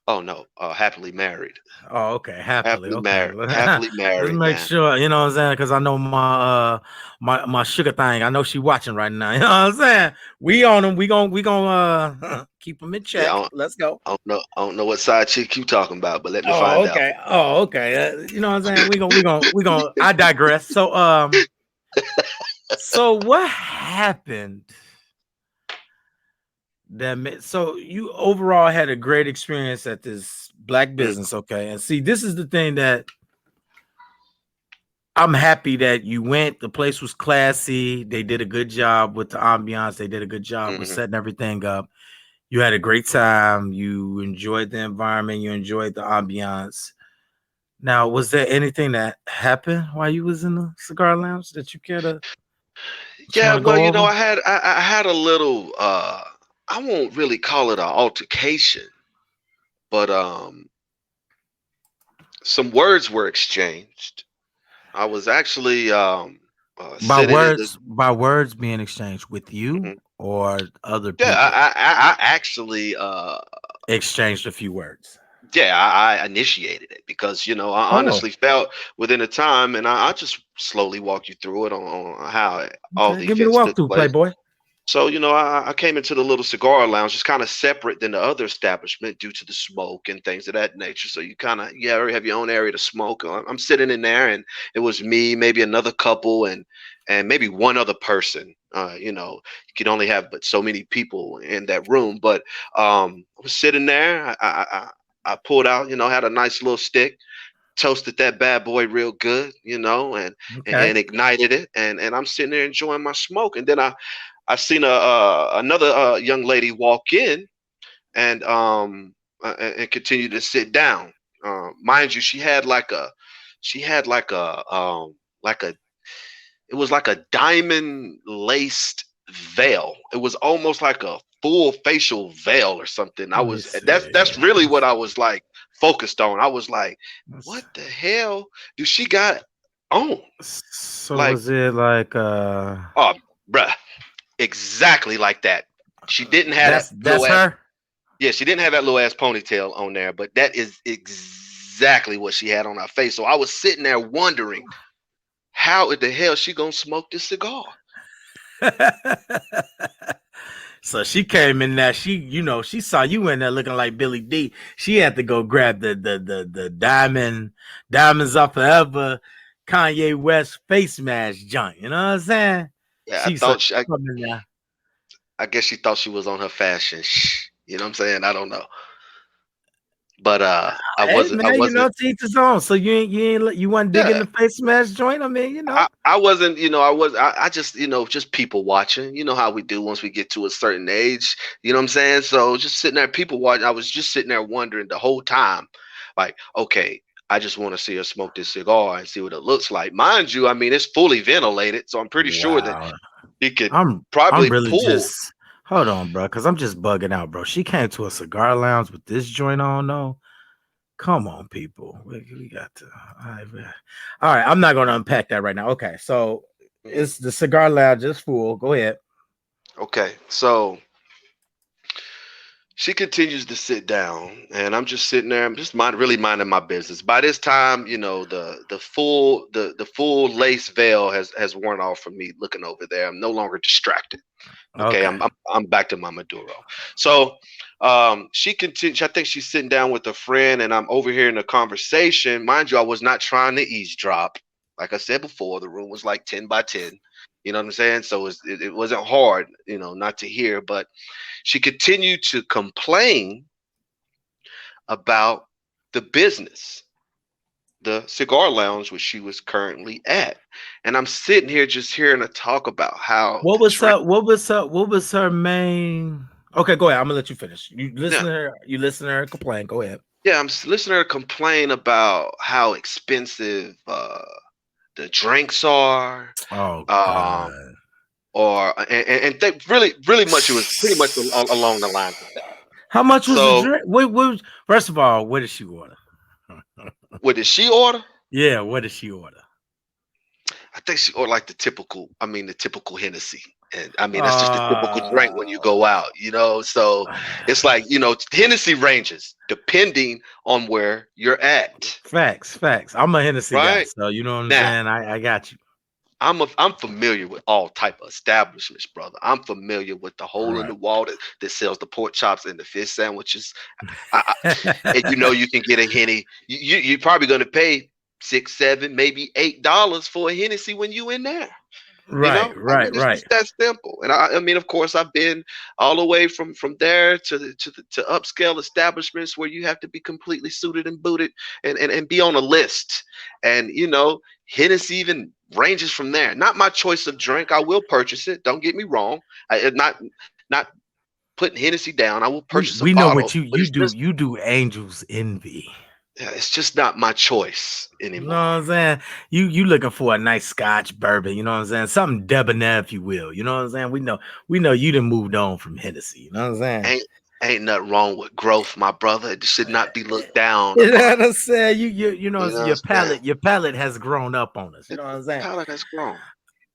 [SPEAKER 2] Oh no, happily married,
[SPEAKER 1] Oh, okay. Happily.
[SPEAKER 2] happily
[SPEAKER 1] Okay.
[SPEAKER 2] married, happily
[SPEAKER 1] Let's
[SPEAKER 2] married,
[SPEAKER 1] make
[SPEAKER 2] man.
[SPEAKER 1] sure, you know what I'm saying? Because I know my sugar thing. I know she watching right now. You know what I'm saying? We on them. We gonna keep them in
[SPEAKER 2] Yeah,
[SPEAKER 1] check. Let's go.
[SPEAKER 2] I don't know what side chick you talking about, but let me
[SPEAKER 1] Oh,
[SPEAKER 2] find out.
[SPEAKER 1] okay. Oh, okay. You know what I'm saying? We gonna I digress. So what happened so you overall had a great experience at this black
[SPEAKER 2] Mm,
[SPEAKER 1] business, okay? And see, this is the thing that I'm happy that you went. The place was classy. They did a good job with the ambiance. They did a good job with
[SPEAKER 2] mhm.
[SPEAKER 1] setting everything up. You had a great time. You enjoyed the environment. You enjoyed the ambiance. Now, was there anything that happened while you was in the cigar lounge that you
[SPEAKER 2] Yeah,
[SPEAKER 1] want to
[SPEAKER 2] well,
[SPEAKER 1] go over?
[SPEAKER 2] I had a little I won't really call it an altercation, but some words were exchanged. I was actually sitting in the
[SPEAKER 1] By words being exchanged with you
[SPEAKER 2] Mhm.
[SPEAKER 1] or other
[SPEAKER 2] Yeah,
[SPEAKER 1] people
[SPEAKER 2] I actually
[SPEAKER 1] exchanged a few words.
[SPEAKER 2] yeah, I initiated it because I
[SPEAKER 1] Oh,
[SPEAKER 2] honestly felt within a time, and I just slowly walk you through it on how all
[SPEAKER 1] okay.
[SPEAKER 2] the
[SPEAKER 1] Give me the
[SPEAKER 2] events took
[SPEAKER 1] walkthrough,
[SPEAKER 2] place.
[SPEAKER 1] Playboy.
[SPEAKER 2] So, I came into the little cigar lounge. It's kind of separate than the other establishment due to the smoke and things of that nature. So you already have your own area to smoke. I'm sitting in there, and it was me, maybe another couple, and maybe one other person. You can only have but so many people in that room. But I was sitting there. I pulled out, had a nice little stick, toasted that bad boy real good,
[SPEAKER 1] Okay.
[SPEAKER 2] and ignited it, and I'm sitting there enjoying my smoke, and then I seen another young lady walk in and continue to sit down. Mind you, she had like a it was like a diamond laced veil. It was almost like a full facial veil or something.
[SPEAKER 1] Let me
[SPEAKER 2] That's
[SPEAKER 1] see.
[SPEAKER 2] really what I was like focused on. I was like, what the hell do she got on?
[SPEAKER 1] So
[SPEAKER 2] Like,
[SPEAKER 1] was it like
[SPEAKER 2] oh, bruh, exactly like that. She didn't have that
[SPEAKER 1] that's
[SPEAKER 2] little ass.
[SPEAKER 1] her?
[SPEAKER 2] Yeah, she didn't have that little ass ponytail on there, but that is exactly what she had on her face. So I was sitting there wondering, how in the hell she gonna smoke this cigar?
[SPEAKER 1] So she came in there. She saw you in there looking like Billy D. She had to go grab the diamonds are forever Kanye West face mask joint. You know what I'm saying?
[SPEAKER 2] Yeah,
[SPEAKER 1] She so
[SPEAKER 2] I
[SPEAKER 1] come in there.
[SPEAKER 2] guess she thought she was on her fashion. You know what I'm saying? I don't know, but
[SPEAKER 1] Hey
[SPEAKER 2] I
[SPEAKER 1] man,
[SPEAKER 2] wasn't.
[SPEAKER 1] to each his own. So you wasn't digging
[SPEAKER 2] Yeah,
[SPEAKER 1] the face mask joint. I mean,
[SPEAKER 2] I wasn't, I just, just people watching. You know how we do once we get to a certain age. You know what I'm saying? So just sitting there, people watching. I was just sitting there wondering the whole time, like, okay, I just want to see her smoke this cigar and see what it looks like. Mind you, I mean, it's fully ventilated, so I'm pretty sure that
[SPEAKER 1] wow.
[SPEAKER 2] he could
[SPEAKER 1] I'm
[SPEAKER 2] probably
[SPEAKER 1] really
[SPEAKER 2] pull.
[SPEAKER 1] just hold on, bro, because I'm just bugging out, bro. She came to a cigar lounge with this joint on, no. Come on, people. We got to. All right, I'm not going to unpack that right now. Okay, so
[SPEAKER 2] Mhm.
[SPEAKER 1] it's the cigar lounge is full. Go ahead.
[SPEAKER 2] Okay, so she continues to sit down, and I'm just sitting there. I'm just really minding my business. By this time, the full lace veil has worn off from me looking over there. I'm no longer distracted. Okay,
[SPEAKER 1] Okay.
[SPEAKER 2] I'm back to my Maduro. So she continues. I think she's sitting down with a friend, and I'm overhearing the conversation. Mind you, I was not trying to eavesdrop. Like I said before, the room was like 10 by 10. You know what I'm saying? So it wasn't hard, not to hear. But she continued to complain about the business, the cigar lounge, which she was currently at. And I'm sitting here just hearing her talk about how
[SPEAKER 1] What
[SPEAKER 2] the
[SPEAKER 1] was
[SPEAKER 2] drink.
[SPEAKER 1] her? What was her main? Okay, go ahead. I'm gonna let you finish. You listen
[SPEAKER 2] Yeah,
[SPEAKER 1] to her. You listen to her complain. Go ahead.
[SPEAKER 2] yeah. Listening to her complain about how expensive the drinks are,
[SPEAKER 1] Oh
[SPEAKER 2] um,
[SPEAKER 1] God.
[SPEAKER 2] or and they really much it was pretty much along the lines of that.
[SPEAKER 1] How much was the
[SPEAKER 2] So
[SPEAKER 1] drink? First of all, what did she order?
[SPEAKER 2] what did she order?
[SPEAKER 1] Yeah, what did she order?
[SPEAKER 2] I think she ordered like the typical Hennessy. And I mean, that's just the typical drink when you
[SPEAKER 1] Uh,
[SPEAKER 2] go out. So it's like, Hennessy ranges depending on where you're at,
[SPEAKER 1] facts. I'm a Hennessy guy,
[SPEAKER 2] right?
[SPEAKER 1] so you know what I'm
[SPEAKER 2] Now,
[SPEAKER 1] saying. I got you.
[SPEAKER 2] I'm familiar with all type of establishments, brother. I'm familiar with the hole in
[SPEAKER 1] Right.
[SPEAKER 2] the wall that sells the pork chops and the fish sandwiches. And you can get a Henny. You're probably gonna pay 6, 7, maybe $8 for a Hennessy when you in there.
[SPEAKER 1] Right.
[SPEAKER 2] I mean,
[SPEAKER 1] Right.
[SPEAKER 2] it's
[SPEAKER 1] Right.
[SPEAKER 2] just that simple. And I mean, of course, I've been all the way from there to upscale establishments where you have to be completely suited and booted and be on a list. And Hennessy even ranges from there. Not my choice of drink. I will purchase it. Don't get me wrong. Not putting Hennessy down. I will
[SPEAKER 1] We
[SPEAKER 2] purchase a
[SPEAKER 1] we know
[SPEAKER 2] bottle,
[SPEAKER 1] what you
[SPEAKER 2] but
[SPEAKER 1] you do. You do angels envy.
[SPEAKER 2] it's just not my choice
[SPEAKER 1] You know what
[SPEAKER 2] anymore.
[SPEAKER 1] I'm saying? You looking for a nice Scotch bourbon, you know what I'm saying? Something debonair, if you will. You know what I'm saying? We know you done moved on from Hennessy. You know what I'm saying?
[SPEAKER 2] Ain't nothing wrong with growth, my brother. It should not be looked down
[SPEAKER 1] You know
[SPEAKER 2] upon.
[SPEAKER 1] what I'm saying? You know
[SPEAKER 2] You know
[SPEAKER 1] your
[SPEAKER 2] what I'm saying?
[SPEAKER 1] palate has grown up on us. You know what
[SPEAKER 2] The
[SPEAKER 1] I'm saying?
[SPEAKER 2] palate has grown.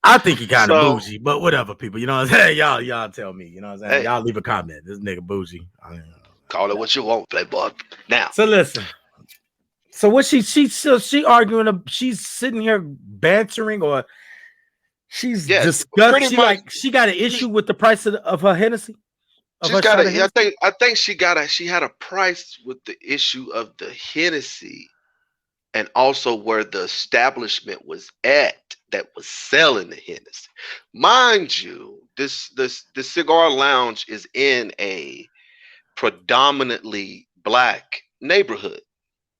[SPEAKER 1] I think he kind of
[SPEAKER 2] So,
[SPEAKER 1] bougie, but whatever, people. You know what I'm saying? Y'all tell me. You know what I'm saying?
[SPEAKER 2] hey,
[SPEAKER 1] Y'all leave a comment. This nigga bougie. I mean,
[SPEAKER 2] call it
[SPEAKER 1] whatever.
[SPEAKER 2] what you want, playboy. Now,
[SPEAKER 1] So listen. So what she arguing? She's sitting here bantering, or she's
[SPEAKER 2] yes,
[SPEAKER 1] disgust.
[SPEAKER 2] pretty much.
[SPEAKER 1] She got an issue with the price of her Hennessy, of
[SPEAKER 2] She's
[SPEAKER 1] her
[SPEAKER 2] got
[SPEAKER 1] shot of
[SPEAKER 2] a.
[SPEAKER 1] Hennessy.
[SPEAKER 2] I think she had a price with the issue of the Hennessy, and also where the establishment was at that was selling the Hennessy. Mind you, this cigar lounge is in a predominantly black neighborhood.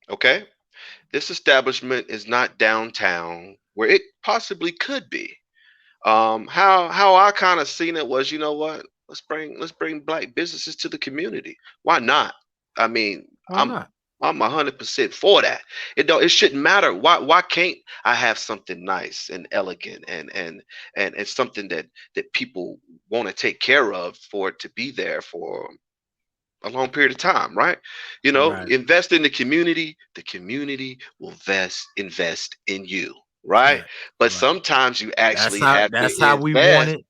[SPEAKER 2] Okay, this establishment is not downtown where it possibly could be. How I kind of seen it was, you know what? Let's bring black businesses to the community. Why not? I mean,
[SPEAKER 1] Why
[SPEAKER 2] I'm
[SPEAKER 1] not?
[SPEAKER 2] I'm 100% for that. It shouldn't matter. Why can't I have something nice and elegant and something that people want to take care of for it to be there for a long period of time, right?
[SPEAKER 1] Right.
[SPEAKER 2] Invest in the community will invest in you, right?
[SPEAKER 1] Right.
[SPEAKER 2] But
[SPEAKER 1] Right.
[SPEAKER 2] sometimes you
[SPEAKER 1] That's
[SPEAKER 2] actually
[SPEAKER 1] how
[SPEAKER 2] have to
[SPEAKER 1] that's how we want
[SPEAKER 2] invest.
[SPEAKER 1] it.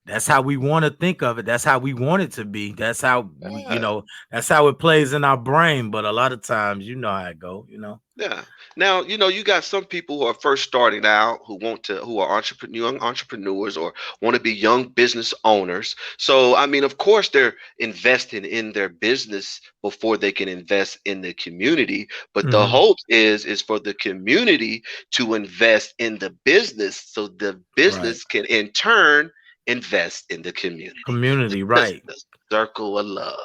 [SPEAKER 1] That's how we want to think of it. That's how we want it to be. That's how
[SPEAKER 2] Yeah,
[SPEAKER 1] that's how it plays in our brain. But a lot of times, you know how it go.
[SPEAKER 2] yeah. Now, you got some people who are first starting out who are young entrepreneurs or want to be young business owners. So, I mean, of course, they're investing in their business before they can invest in the community. But the
[SPEAKER 1] Hmm.
[SPEAKER 2] hope is for the community to invest in the business so the
[SPEAKER 1] Right.
[SPEAKER 2] business can in turn invest in the community.
[SPEAKER 1] Community, right.
[SPEAKER 2] The circle of love.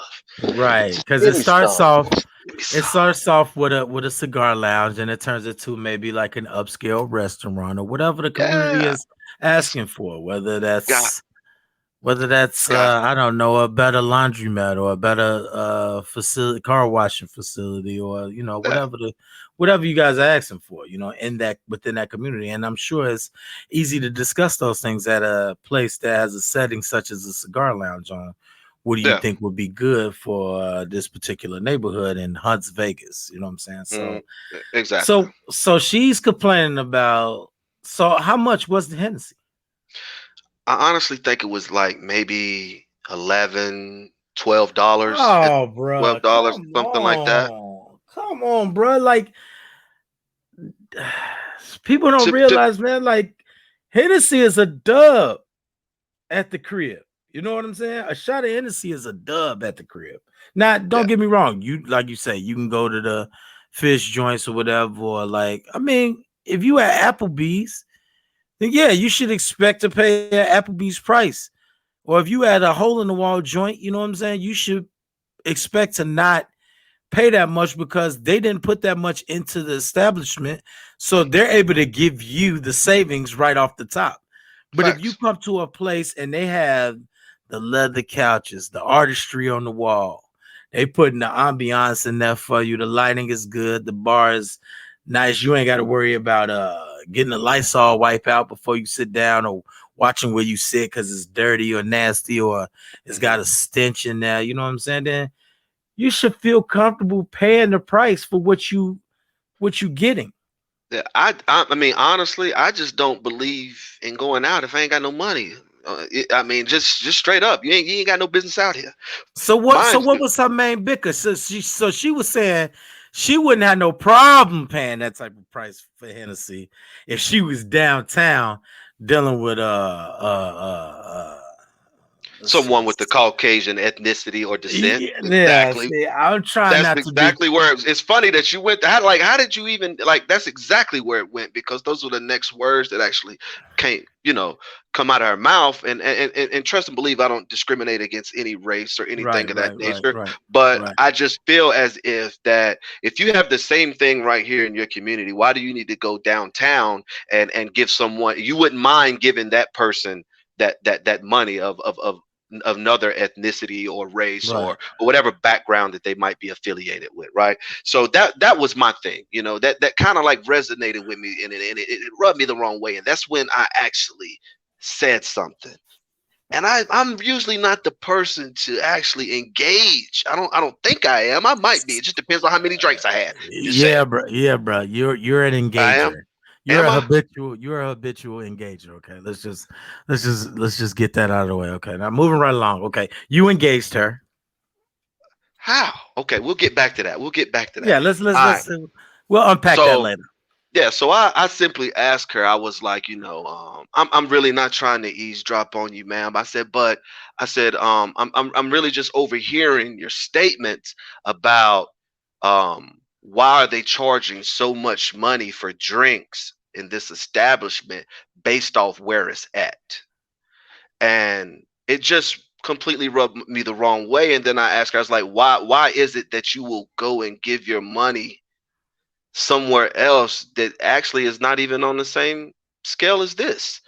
[SPEAKER 1] Right.
[SPEAKER 2] Just
[SPEAKER 1] Because
[SPEAKER 2] give me some. Give me
[SPEAKER 1] it
[SPEAKER 2] some.
[SPEAKER 1] starts off with a cigar lounge and it turns into maybe like an upscale restaurant or whatever the community
[SPEAKER 2] Yeah.
[SPEAKER 1] is asking for, whether
[SPEAKER 2] Got
[SPEAKER 1] that's
[SPEAKER 2] got
[SPEAKER 1] I don't know, a better laundromat or a better facility, car washing facility, or
[SPEAKER 2] yeah.
[SPEAKER 1] whatever you guys are asking for, in that within that community. And I'm sure it's easy to discuss those things at a place that has a setting such as a cigar lounge on. What do you
[SPEAKER 2] Yeah.
[SPEAKER 1] think would be good for this particular neighborhood in Hunts, Vegas? You know what I'm saying?
[SPEAKER 2] Mm,
[SPEAKER 1] So
[SPEAKER 2] exactly.
[SPEAKER 1] so she's complaining about. So how much was the Hennessy?
[SPEAKER 2] I honestly think it was like maybe 11, $12 at
[SPEAKER 1] Oh, bro,
[SPEAKER 2] $12, something like that.
[SPEAKER 1] come on, bro. Like people don't
[SPEAKER 2] To
[SPEAKER 1] realize, man. Like Hennessy is a dub at the crib. You know what I'm saying? A shot of Hennessy is a dub at the crib. Now,
[SPEAKER 2] Yeah,
[SPEAKER 1] don't get me wrong. You like you say, you can go to the fish joints or whatever. Or like, I mean, if you at Applebee's, then yeah, you should expect to pay an Applebee's price. Or if you had a hole in the wall joint, you know what I'm saying? You should expect to not pay that much because they didn't put that much into the establishment. So they're able to give you the savings right off the top. But if you
[SPEAKER 2] Facts.
[SPEAKER 1] come to a place and they have the leather couches, the artistry on the wall, they putting the ambiance in there for you. The lighting is good. The bar is nice. You ain't got to worry about getting the Lysol wipe out before you sit down or watching where you sit because it's dirty or nasty or it's got
[SPEAKER 2] Hmm.
[SPEAKER 1] a stench in there. You know what I'm saying? Then you should feel comfortable paying the price for what you getting.
[SPEAKER 2] Yeah, I mean, honestly, I just don't believe in going out if I ain't got no money. I mean, just straight up, you ain't got no business out here,
[SPEAKER 1] So
[SPEAKER 2] mind
[SPEAKER 1] what
[SPEAKER 2] you.
[SPEAKER 1] was her main bicker? So she was saying she wouldn't have no problem paying that type of price for Hennessy if she was downtown dealing with let's see.
[SPEAKER 2] Someone with the Caucasian ethnicity or descent.
[SPEAKER 1] Yeah,
[SPEAKER 2] Exactly.
[SPEAKER 1] see, I'm trying
[SPEAKER 2] That's
[SPEAKER 1] not to be
[SPEAKER 2] exactly where it's funny that you went. How did you even like? That's exactly where it went because those were the next words that actually came, come out of her mouth. And trust and believe, I don't discriminate against any race or anything
[SPEAKER 1] right,
[SPEAKER 2] of that
[SPEAKER 1] right, right,
[SPEAKER 2] nature.
[SPEAKER 1] right,
[SPEAKER 2] But
[SPEAKER 1] right,
[SPEAKER 2] I just feel as if you have the same thing right here in your community, why do you need to go downtown and give someone? You wouldn't mind giving that person that money of another ethnicity or race
[SPEAKER 1] right.
[SPEAKER 2] or whatever background that they might be affiliated with, right? So that was my thing, that kind of like resonated with me, and it rubbed me the wrong way, and that's when I actually said something. And I'm usually not the person to actually engage. I don't think I am. I might be. It just depends on how many drinks I had. Just saying.
[SPEAKER 1] Yeah, bro. Yeah, bro. You're an
[SPEAKER 2] I am.
[SPEAKER 1] engager. You're
[SPEAKER 2] Am
[SPEAKER 1] a
[SPEAKER 2] I?
[SPEAKER 1] habitual. You're a habitual engager. Okay. Let's just get that out of the way. Okay. Now moving right along. Okay. You engaged her.
[SPEAKER 2] How? Okay, we'll get back to that. We'll get back to that.
[SPEAKER 1] Yeah. Let's let's
[SPEAKER 2] All right.
[SPEAKER 1] let's we'll unpack that
[SPEAKER 2] So
[SPEAKER 1] later.
[SPEAKER 2] yeah, so I simply asked her. I was like, I'm really not trying to eavesdrop on you, ma'am. I said, I'm really just overhearing your statements about why are they charging so much money for drinks in this establishment based off where it's at, and it just completely rubbed me the wrong way. And then I asked her, I was like, why is it that you will go and give your money somewhere else that actually is not even on the same scale as this,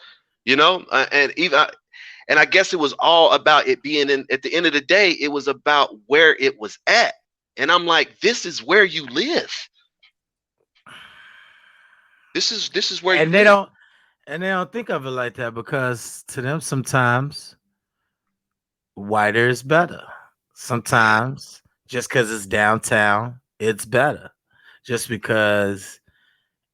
[SPEAKER 2] and I guess it was all about it being in. At the end of the day, it was about where it was at, and I'm like, this is where you live. This is where you
[SPEAKER 1] And they
[SPEAKER 2] live.
[SPEAKER 1] don't and they don't think of it like that because to them sometimes whiter is better. Sometimes just because it's downtown, it's better. Just because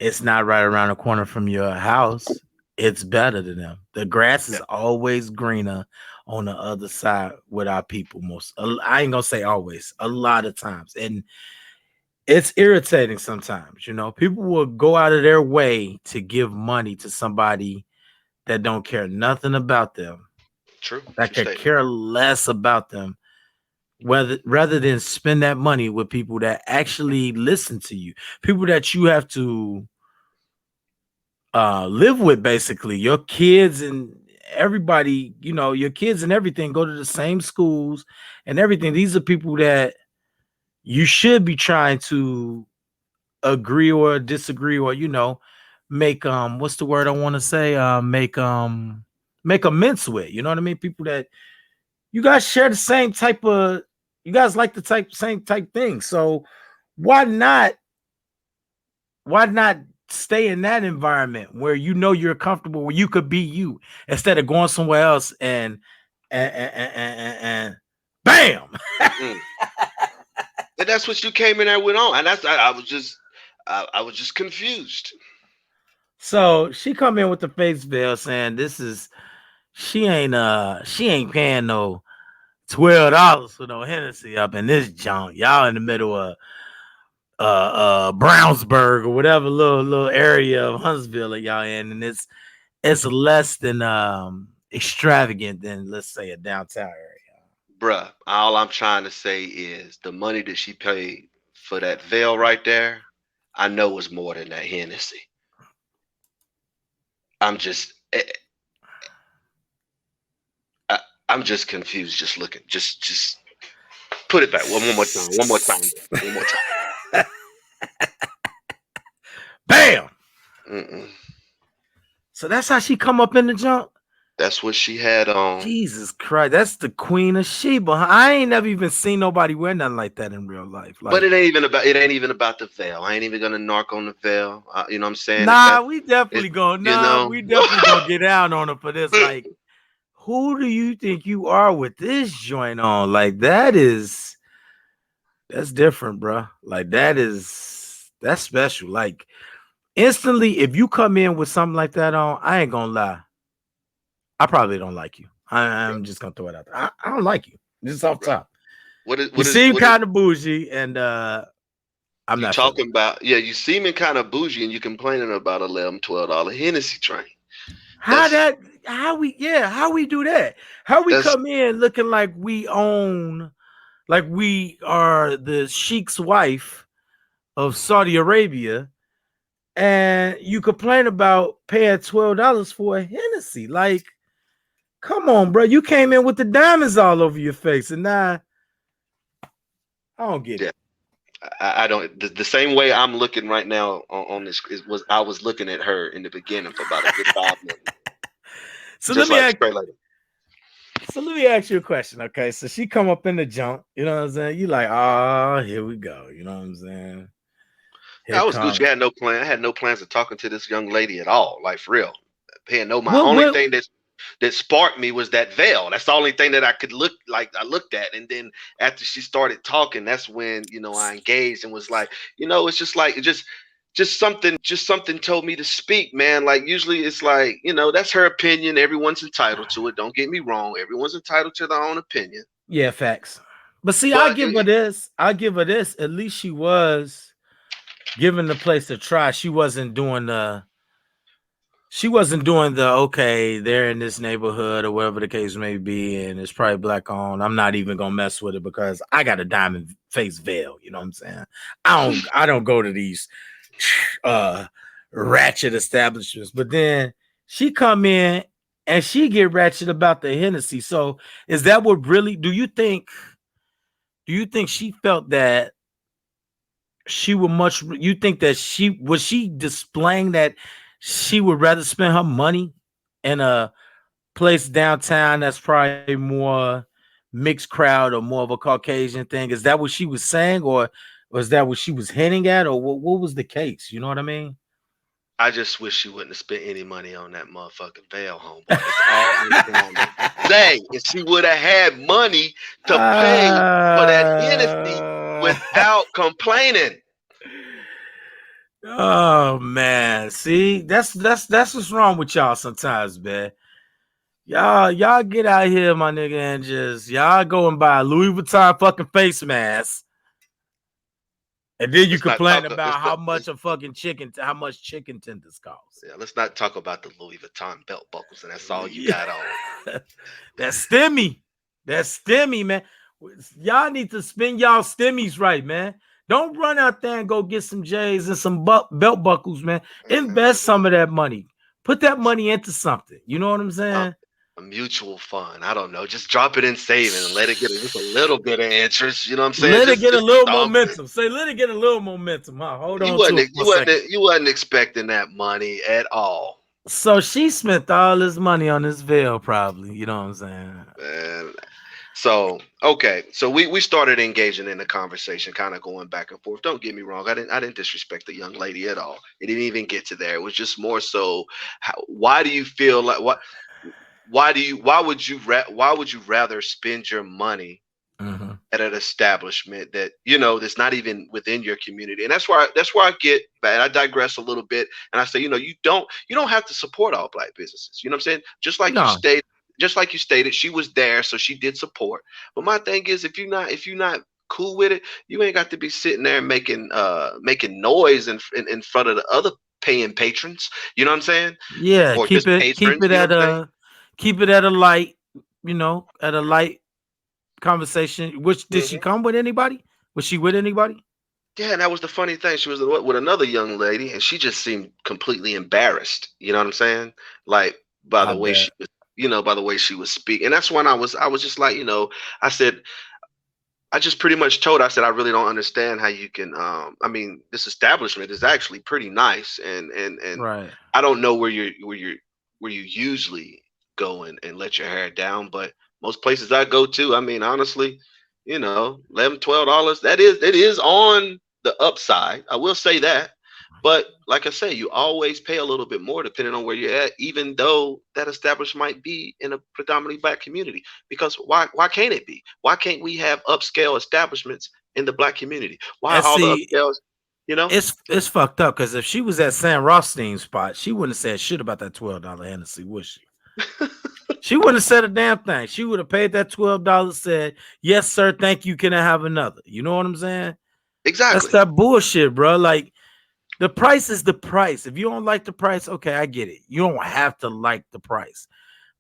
[SPEAKER 1] it's not right around the corner from your house, it's better to them. The grass
[SPEAKER 2] Yeah,
[SPEAKER 1] is always greener on the other side with our people. I ain't gonna say always, a lot of times, and it's irritating sometimes. People will go out of their way to give money to somebody that don't care nothing about them,
[SPEAKER 2] true,
[SPEAKER 1] that
[SPEAKER 2] true
[SPEAKER 1] could
[SPEAKER 2] statement.
[SPEAKER 1] care less about them, whether rather than spend that money with people that actually listen to you, people that you have to live with, basically your kids and everybody. Your kids and everything go to the same schools and everything. These are people that you should be trying to agree or disagree, or make what's the word I want to say, make amends with. You know what I mean? People that you guys share the same type of, you guys like the same type thing. So why not why not stay in that environment where you're comfortable, where you could be you, instead of going somewhere else and bam.
[SPEAKER 2] Mm. And that's what you came in there with on, and I was just confused.
[SPEAKER 1] So she come in with the face veil saying she ain't paying no $12 for no Hennessy up in this junk. Y'all in the middle of Brownsburg or whatever little area of Huntsville that y'all in, and it's less than extravagant than, let's say, a downtown area.
[SPEAKER 2] Bruh, all I'm trying to say is the money that she paid for that veil right there, I know was more than that Hennessy. I'm just I, I'm just confused. Just looking. Just put it back one more time. One more time. One more time.
[SPEAKER 1] Bam.
[SPEAKER 2] Mm-mm.
[SPEAKER 1] So that's how she come up in the junk.
[SPEAKER 2] That's what she had on.
[SPEAKER 1] Jesus Christ, that's the Queen of Sheba. Huh? I ain't never even seen nobody wear nothing like that in real life.
[SPEAKER 2] But
[SPEAKER 1] Like,
[SPEAKER 2] it ain't even about the veil. I ain't even gonna narc on the veil. You know what I'm saying? If
[SPEAKER 1] nah,
[SPEAKER 2] that
[SPEAKER 1] we
[SPEAKER 2] it
[SPEAKER 1] definitely gonna
[SPEAKER 2] you know
[SPEAKER 1] get down on her for this. Like, who do you think you are with this joint on? Like, that's different, bro. Like, that's special. Like, instantly, if you come in with something like that on, I ain't gonna lie. I probably don't like you.
[SPEAKER 2] bro,
[SPEAKER 1] I'm just gonna throw it out there. I don't like you. Just off
[SPEAKER 2] bro.
[SPEAKER 1] top.
[SPEAKER 2] What is
[SPEAKER 1] You
[SPEAKER 2] what is
[SPEAKER 1] seem
[SPEAKER 2] what is
[SPEAKER 1] kind of bougie, and I'm
[SPEAKER 2] you
[SPEAKER 1] not feeling
[SPEAKER 2] talking about? Yeah, you seeming kind of bougie and you complaining about $11, $12 Hennessy train.
[SPEAKER 1] how
[SPEAKER 2] That's
[SPEAKER 1] that how we do that? How we
[SPEAKER 2] that's
[SPEAKER 1] come in looking like we own, like we are the sheik's wife of Saudi Arabia, and you complain about paying $12 for a Hennessy. Like, come on, bro. You came in with the diamonds all over your face, and now I don't get
[SPEAKER 2] yeah.
[SPEAKER 1] it.
[SPEAKER 2] I don't the same way I'm looking right now on this was I was looking at her in the beginning for about a good 5 minutes,
[SPEAKER 1] So let
[SPEAKER 2] just
[SPEAKER 1] me
[SPEAKER 2] like
[SPEAKER 1] ask
[SPEAKER 2] straight like
[SPEAKER 1] So let me ask you a question. Okay. So she come up in the junk, you know what I'm saying? You like, oh, here we go. You know what I'm saying? Here
[SPEAKER 2] I was Gucci.
[SPEAKER 1] come
[SPEAKER 2] I had no plan. I had no plans of talking to this young lady at all. Like for real, paying no mind. Only
[SPEAKER 1] what
[SPEAKER 2] thing that sparked me was that veil. That's the only thing that I could look like. I looked at, and then after she started talking, that's when I engaged and was like, it's just like just something told me to speak, man. Like usually it's like that's her opinion. Everyone's entitled to it. Don't get me wrong. Everyone's entitled to their own opinion.
[SPEAKER 1] yeah, facts. But see, I
[SPEAKER 2] But
[SPEAKER 1] give her this. I give her this. At least she was giving the place a try. She wasn't doing the okay, they're in this neighborhood or whatever the case may be, and it's probably black on. I'm not even gonna mess with it because I got a diamond face veil. You know what I'm saying? I don't go to these uh ratchet establishments. But then she come in and she get ratchet about the Hennessy. So is that what really do you think she felt that she would much you think that she displaying that she would rather spend her money in a place downtown that's probably more mixed crowd or more of a Caucasian thing? Is that what she was saying, or was that what she was hinting at, or what was the case? You know what I mean?
[SPEAKER 2] I just wish she wouldn't have spent any money on that motherfucking veil, homeboy. That's all I'm trying to say. If she would have had money to pay for that Hennessy
[SPEAKER 1] Uh,
[SPEAKER 2] without complaining.
[SPEAKER 1] oh man, see, that's what's wrong with y'all sometimes, man. Y'all get out here, my nigga, and just y'all go and buy a Louis Vuitton fucking face mask, and then you
[SPEAKER 2] Let's not
[SPEAKER 1] complain
[SPEAKER 2] talk.
[SPEAKER 1] about how much chicken tenders cost.
[SPEAKER 2] Yeah, let's not talk about the Louis Vuitton belt buckles, and that's all you
[SPEAKER 1] Yeah.
[SPEAKER 2] got on.
[SPEAKER 1] That's stimmy. That's stimmy, man. Y'all need to spend y'all stimmies right, man. Don't run out there and go get some J's and some belt buckles, man. Invest some of that money. Put that money into something. You know what I'm
[SPEAKER 2] Uh,
[SPEAKER 1] saying?
[SPEAKER 2] a mutual fund. I don't know. Just drop it in saving and let it get just a little bit of interest. You know what I'm saying?
[SPEAKER 1] Let it get a
[SPEAKER 2] Just
[SPEAKER 1] little
[SPEAKER 2] dump it.
[SPEAKER 1] momentum. Say, let it get a little momentum. Huh? Hold on to it for
[SPEAKER 2] You
[SPEAKER 1] a second.
[SPEAKER 2] wasn't expecting that money at all.
[SPEAKER 1] So she spent all this money on this veil, probably. You know what I'm saying?
[SPEAKER 2] And so okay, so we started engaging in the conversation, kind of going back and forth. Don't get me wrong, I didn't disrespect the young lady at all. It didn't even get to there. It was just more so, why do you feel like why would you rather spend your money
[SPEAKER 1] Mm-hmm.
[SPEAKER 2] at an establishment that that's not even within your community? And that's where I get bad. I digress a little bit, and I say, you don't have to support all black businesses. You know what I'm saying?
[SPEAKER 1] No.
[SPEAKER 2] Just like you stated, she was there, so she did support. But my thing is, if you're not cool with it, you ain't got to be sitting there making noise in front of the other paying patrons. You know what I'm saying?
[SPEAKER 1] Yeah,
[SPEAKER 2] Or
[SPEAKER 1] keep
[SPEAKER 2] just
[SPEAKER 1] it keep
[SPEAKER 2] patrons.
[SPEAKER 1] it
[SPEAKER 2] You know
[SPEAKER 1] at
[SPEAKER 2] what I'm saying?
[SPEAKER 1] a light, at a light conversation. Which did she
[SPEAKER 2] Hmm.
[SPEAKER 1] come with anybody? Was she with anybody?
[SPEAKER 2] Yeah, and that was the funny thing. She was with another young lady, and she just seemed completely embarrassed. You know what I'm saying? Like by
[SPEAKER 1] I
[SPEAKER 2] the way
[SPEAKER 1] bet.
[SPEAKER 2] she was, by the way she was speaking. And that's when I was just like, I said, I just pretty much told her, I said, I really don't understand how you can I mean, this establishment is actually pretty nice, and
[SPEAKER 1] Right.
[SPEAKER 2] I don't know where you usually go and let your hair down, but most places I go to, I mean, honestly, $11, $12, it is on the upside. I will say that. But like I say, you always pay a little bit more depending on where you're at, even though that establishment might be in a predominantly black community. Because why can't it be? Why can't we have upscale establishments in the black community? Why
[SPEAKER 1] And
[SPEAKER 2] all the
[SPEAKER 1] see,
[SPEAKER 2] upscales, you know?
[SPEAKER 1] it's fucked up because if she was at Sam Rothstein's spot, she wouldn't have said shit about that $12 Hennessy, would she? She wouldn't have said a damn thing. She would have paid that $12, said, "Yes, sir, thank you. Can I have another?" You know what I'm saying? That's
[SPEAKER 2] Exactly.
[SPEAKER 1] that bullshit, bro. Like the price is the price. If you don't like the price, okay, I get it. You don't have to like the price.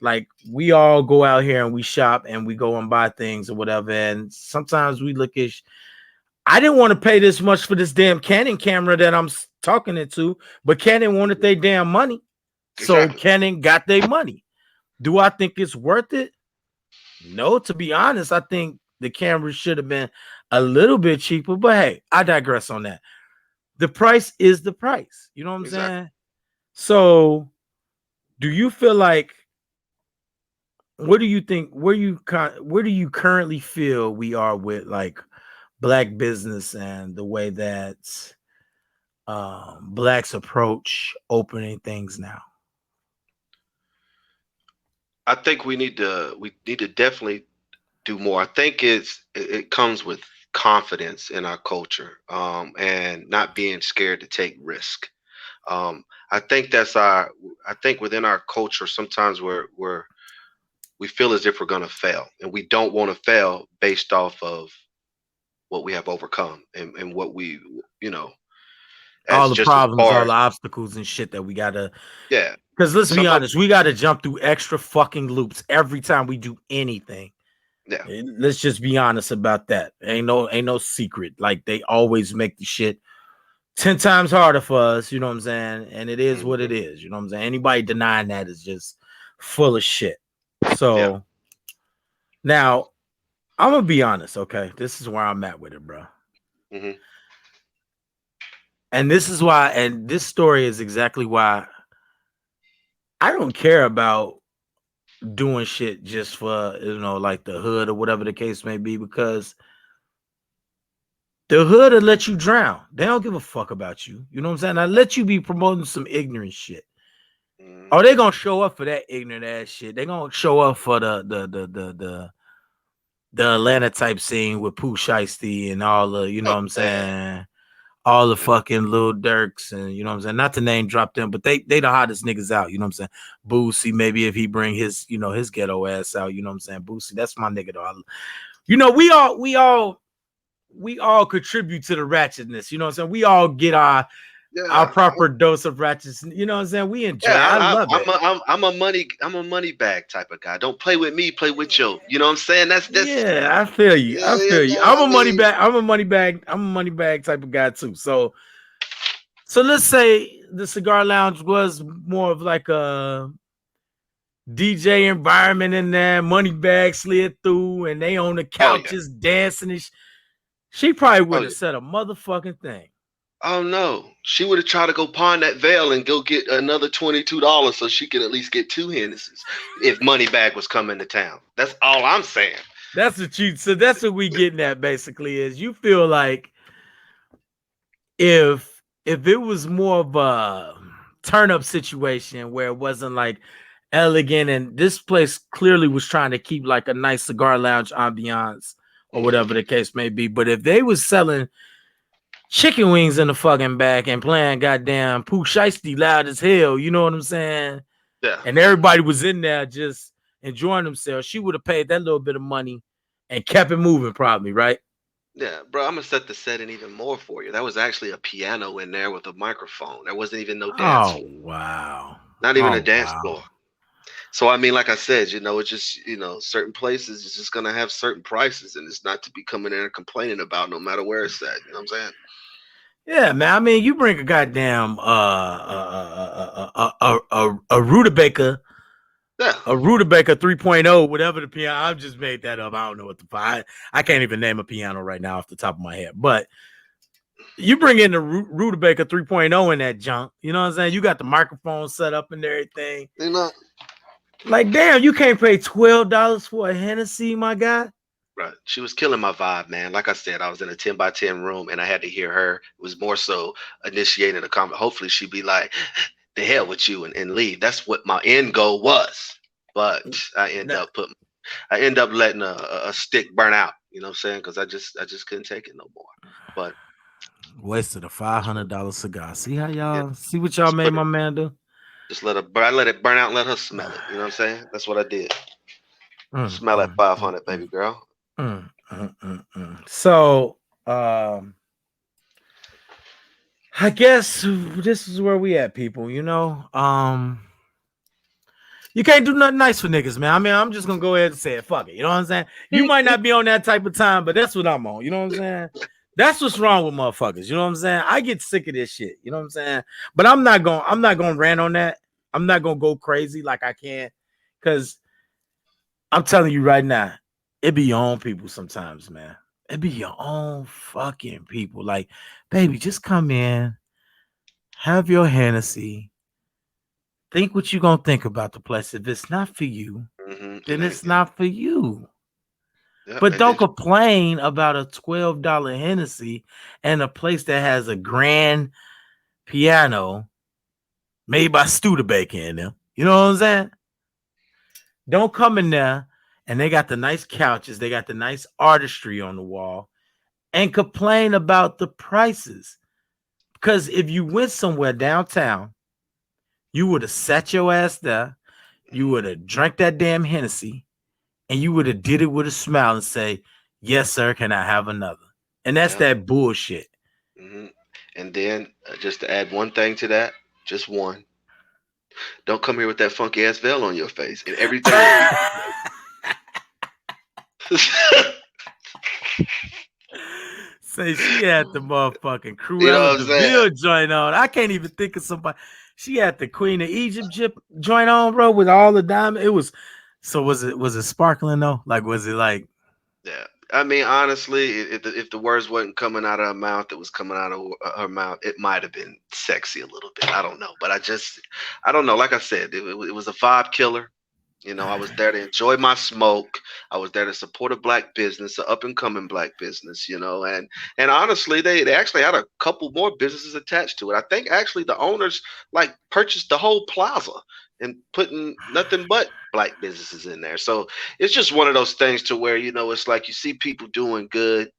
[SPEAKER 1] Like we all go out here and we shop and we go and buy things or whatever. And sometimes we look at. I didn't want to pay this much for this damn Canon camera that I'm talking it to, but Canon wanted
[SPEAKER 2] Mhm.
[SPEAKER 1] their damn money, so
[SPEAKER 2] Exactly.
[SPEAKER 1] Canon got their money. Do I think it's worth it? No, to be honest, I think the camera should have been a little bit cheaper. But hey, I digress on that. The price is the price. You know what I'm
[SPEAKER 2] Exactly.
[SPEAKER 1] saying? So, do you feel like what do you think? Where do you currently feel we are with like black business and the way that blacks approach opening things now?
[SPEAKER 2] I think we need to definitely do more. I think it comes with confidence in our culture, and not being scared to take risk. I think I think within our culture sometimes we feel as if we're going to fail, and we don't want to fail based off of what we have overcome, and what we you know
[SPEAKER 1] All
[SPEAKER 2] as
[SPEAKER 1] the
[SPEAKER 2] just as
[SPEAKER 1] problems, all
[SPEAKER 2] far.
[SPEAKER 1] the obstacles and shit that we gotta.
[SPEAKER 2] Yeah,
[SPEAKER 1] Because let's be
[SPEAKER 2] sometimes.
[SPEAKER 1] honest, we gotta jump through extra fucking loops every time we do anything.
[SPEAKER 2] Yeah.
[SPEAKER 1] Let's just be honest about that. Ain't no secret. Like they always make the shit 10 times harder for us, you know what I'm saying? And it is what it
[SPEAKER 2] Hmm.
[SPEAKER 1] is, you know what I'm saying? Anybody denying that is just full of shit.
[SPEAKER 2] Yeah.
[SPEAKER 1] So now I'm gonna be honest, okay? This is where I'm at with it, bro.
[SPEAKER 2] Hmm.
[SPEAKER 1] And this is why, and this story is exactly why I don't care about doing shit just for like the hood or whatever the case may be, because the hood will let you drown. They don't give a fuck about you. You know what I'm saying? I let you be promoting some ignorant shit.
[SPEAKER 2] Hmm.
[SPEAKER 1] Oh, they gonna show up for that ignorant ass shit. They gonna show up for the Atlanta type scene with Pooh Shiesty and all the, you know
[SPEAKER 2] Oh
[SPEAKER 1] what I'm
[SPEAKER 2] man.
[SPEAKER 1] saying? All the
[SPEAKER 2] Yeah.
[SPEAKER 1] fucking little Dirks and you know what I'm saying? Not to name drop them, but they the hottest niggas out, you know what I'm saying? Boosie, maybe if he bring his, his ghetto ass out, you know what I'm saying? Boosie, that's my nigga though. We all contribute to the ratchetness, you know what I'm saying? We all get our
[SPEAKER 2] Yeah.
[SPEAKER 1] proper dose of ratchetness, you know what I'm saying? We enjoy
[SPEAKER 2] Yeah,
[SPEAKER 1] it. I love
[SPEAKER 2] I'm
[SPEAKER 1] it.
[SPEAKER 2] a money bag type of guy. Don't play with me, play with you. You know what I'm saying? That's
[SPEAKER 1] Yeah, I feel you. I
[SPEAKER 2] yeah,
[SPEAKER 1] feel you.
[SPEAKER 2] I mean,
[SPEAKER 1] I'm a money bag type of guy too. So let's say the cigar lounge was more of like a DJ environment in there. Money bag slid through, and they on the
[SPEAKER 2] oh yeah,
[SPEAKER 1] couches dancing. She probably
[SPEAKER 2] oh
[SPEAKER 1] wouldn't have
[SPEAKER 2] yeah.
[SPEAKER 1] said a motherfucking thing.
[SPEAKER 2] Oh no, she would have tried to go pawn that veil and go get another $22 so she could at least get two Hennessy's if Moneybag was coming to town. That's all I'm saying.
[SPEAKER 1] That's what you. So that's what we getting at basically is you feel like if it was more of a turn up situation where it wasn't like elegant, and this place clearly was trying to keep like a nice cigar lounge ambiance or whatever
[SPEAKER 2] Hmm.
[SPEAKER 1] the case may be, but if they was selling chicken wings in the fucking back and playing goddamn Pooh Shiesty loud as hell, you know what I'm saying,
[SPEAKER 2] Yeah,
[SPEAKER 1] and everybody was in there just enjoying themselves, she would have paid that little bit of money and kept it moving probably, right?
[SPEAKER 2] yeah, bro. I'm gonna set the setting even more for you. That was actually a piano in there with a microphone. There wasn't even no dance
[SPEAKER 1] Oh
[SPEAKER 2] floor.
[SPEAKER 1] wow.
[SPEAKER 2] Not even a
[SPEAKER 1] Oh
[SPEAKER 2] dance
[SPEAKER 1] wow.
[SPEAKER 2] floor. So I mean, like I said, it's just certain places is just gonna have certain prices, and it's not to be coming in and complaining about, no matter where it's at. You know what I'm saying?
[SPEAKER 1] Yeah, man. I mean, you bring a goddamn a rutabaga,
[SPEAKER 2] Yeah,
[SPEAKER 1] a rutabaga 3.0, whatever the piano. I just made that up. I don't know what the I can't even name a piano right now off the top of my head. But you bring in the rutabaga 3.0 in that junk. You know what I'm saying? You got the microphone set up and everything.
[SPEAKER 2] you know.
[SPEAKER 1] Like, damn, you can't pay $12 for a Hennessy, my guy.
[SPEAKER 2] Right. She was killing my vibe, man. Like I said, I was in a 10 by 10 room and I had to hear her. It was more so initiating a comment. Hopefully she'd be like, the hell with you and leave. That's what my end goal was. But
[SPEAKER 1] Nah,
[SPEAKER 2] I end up letting a stick burn out. You know what I'm saying? Because I just couldn't take it no more. But
[SPEAKER 1] wasted a $500 cigar. See how
[SPEAKER 2] yeah,
[SPEAKER 1] y'all see what y'all
[SPEAKER 2] just
[SPEAKER 1] made
[SPEAKER 2] put it,
[SPEAKER 1] my man do?
[SPEAKER 2] just let it burn. I let it burn out and let her smell it. You know what I'm saying? That's what I did.
[SPEAKER 1] Mm,
[SPEAKER 2] Smell that
[SPEAKER 1] mm, mm,
[SPEAKER 2] 500, baby
[SPEAKER 1] mm,
[SPEAKER 2] girl.
[SPEAKER 1] So, I guess this is where we at, people. You can't do nothing nice for niggas, man. I mean, I'm just gonna go ahead and say it. Fuck it. You know what I'm saying? You might not be on that type of time, but that's what I'm on. You know what I'm saying? That's what's wrong with motherfuckers. You know what I'm saying? I get sick of this shit. You know what I'm saying? But I'm not gonna rant on that. I'm not gonna go crazy like I can, because I'm telling you right now, it be your own people sometimes, man. It be your own fucking people. Like, baby, just come in, have your Hennessy, think what you gonna think about the place. If it's not for you,
[SPEAKER 2] It
[SPEAKER 1] then
[SPEAKER 2] ain't.
[SPEAKER 1] it's not for you.
[SPEAKER 2] Yep.
[SPEAKER 1] But
[SPEAKER 2] And
[SPEAKER 1] don't
[SPEAKER 2] then
[SPEAKER 1] complain about a $12 Hennessy and a place that has a grand piano made by Studebaker in them. You know what I'm saying? Don't come in there and they got the nice couches, they got the nice artistry on the wall, and complain about the prices. Because if you went somewhere downtown, you would have sat your ass there, you would have drank that damn Hennessy, and you would have did it with a smile and say, "Yes, sir, can I have another?" And that's
[SPEAKER 2] yep.
[SPEAKER 1] that bullshit.
[SPEAKER 2] hmm And then just to add one thing to that, just one. Don't come here with that funky ass veil on your face, and everything will be.
[SPEAKER 1] Say she had the motherfucking
[SPEAKER 2] You know
[SPEAKER 1] Cruella
[SPEAKER 2] what I'm saying?
[SPEAKER 1] Deville joint on. I can't even think of somebody. She had the Queen of Egypt joint on, bro, with all the diamond. It was so was it sparkling though? Like was it like
[SPEAKER 2] Yeah. I mean, honestly, if the words wasn't coming out of her mouth, it was coming out of her mouth. It might have been sexy a little bit. I don't know, but I don't know. Like I said, it was a vibe killer. You know, I was there to enjoy my smoke. I was there to support a black business, an up and coming black business. You know, and honestly, they actually had a couple more businesses attached to it. I think actually the owners like purchased the whole plaza and putting nothing but black businesses in there. So it's just one of those things to where it's like you see people doing good.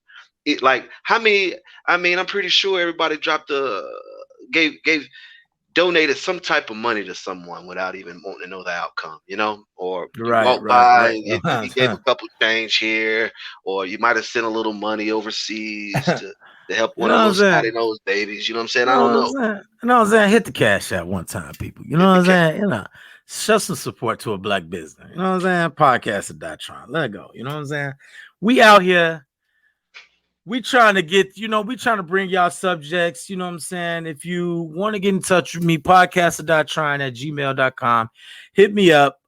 [SPEAKER 2] It like how many? I mean, I'm pretty sure everybody dropped a gave donated some type of money to someone without even wanting to know the outcome, or you
[SPEAKER 1] right,
[SPEAKER 2] walk
[SPEAKER 1] right,
[SPEAKER 2] by
[SPEAKER 1] right.
[SPEAKER 2] and you gave a couple change here, or you might have sent a little money overseas to help
[SPEAKER 1] You
[SPEAKER 2] one
[SPEAKER 1] know
[SPEAKER 2] of
[SPEAKER 1] what
[SPEAKER 2] the
[SPEAKER 1] I'm
[SPEAKER 2] little
[SPEAKER 1] saying?
[SPEAKER 2] snotty nose babies. You know what I'm saying?
[SPEAKER 1] You
[SPEAKER 2] I
[SPEAKER 1] know
[SPEAKER 2] don't
[SPEAKER 1] what I'm
[SPEAKER 2] know.
[SPEAKER 1] saying? You know what I'm saying? Hit the cash at one time, people. You know
[SPEAKER 2] Hit
[SPEAKER 1] what
[SPEAKER 2] the
[SPEAKER 1] I'm
[SPEAKER 2] cat.
[SPEAKER 1] saying? Show some support to a black business. You know what I'm saying? Podcast of Datron. Let it go. You know what I'm saying? We out here. We trying to we trying to bring y'all subjects. You know what I'm saying? If you want to get in touch with me, podcast.trying@gmail.com. Hit me up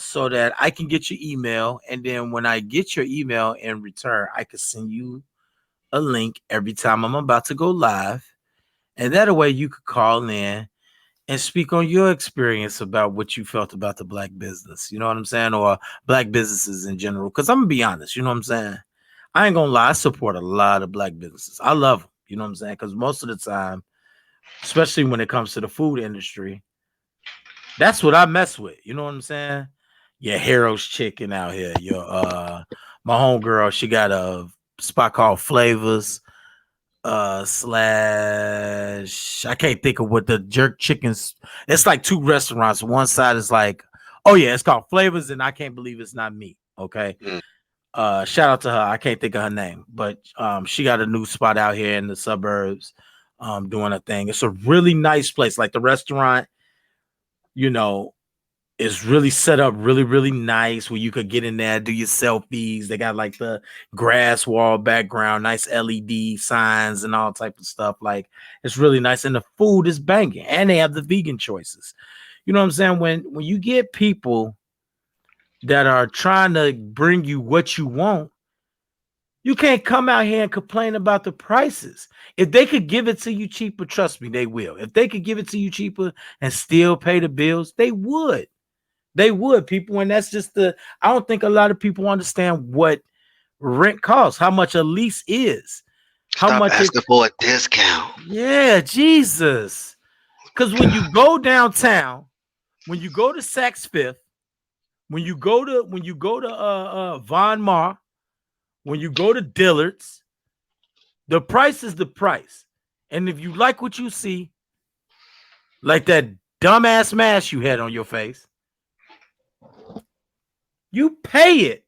[SPEAKER 1] so that I can get your email. And then when I get your email in return, I can send you a link every time I'm about to go live. And that way you could call in and speak on your experience about what you felt about the black business. You know what I'm saying? Or black businesses in general. Because I'm going to be honest. You know what I'm saying? I ain't going to lie. I support a lot of black businesses. I love them. You know what I'm saying? Because most of the time, especially when it comes to the food industry, that's what I mess with. You know what I'm saying? Your Heroes Chicken out here. Your my homegirl, she got a spot called Flavors slash I can't think of what the jerk chickens. It's like two restaurants. One side is like, oh yeah, it's called Flavors, and I can't believe it's not me. Okay.
[SPEAKER 2] Mm,
[SPEAKER 1] Shout out to her. I can't think of her name, but she got a new spot out here in the suburbs, doing a thing. It's a really nice place. Like the restaurant, you know, It's really set up really, really nice where you could get in there, do your selfies. They got like the grass wall background, nice LED signs and all type of stuff. Like it's really nice. And the food is banging. And they have the vegan choices. You know what I'm saying? When you get people that are trying to bring you what you want, you can't come out here and complain about the prices. If they could give it to you cheaper, trust me, they will. If they could give it to you cheaper and still pay the bills, they would. They would, people. And that's just I don't think a lot of people understand what rent costs, how much a lease is, how
[SPEAKER 2] Stop
[SPEAKER 1] much it,
[SPEAKER 2] asking for a discount.
[SPEAKER 1] yeah, Jesus. Because when you go downtown, when you go to Saks Fifth, when you go to Von Mar, when you go to Dillard's, the price is the price. And if you like what you see, like that dumbass mask you had on your face, you pay it.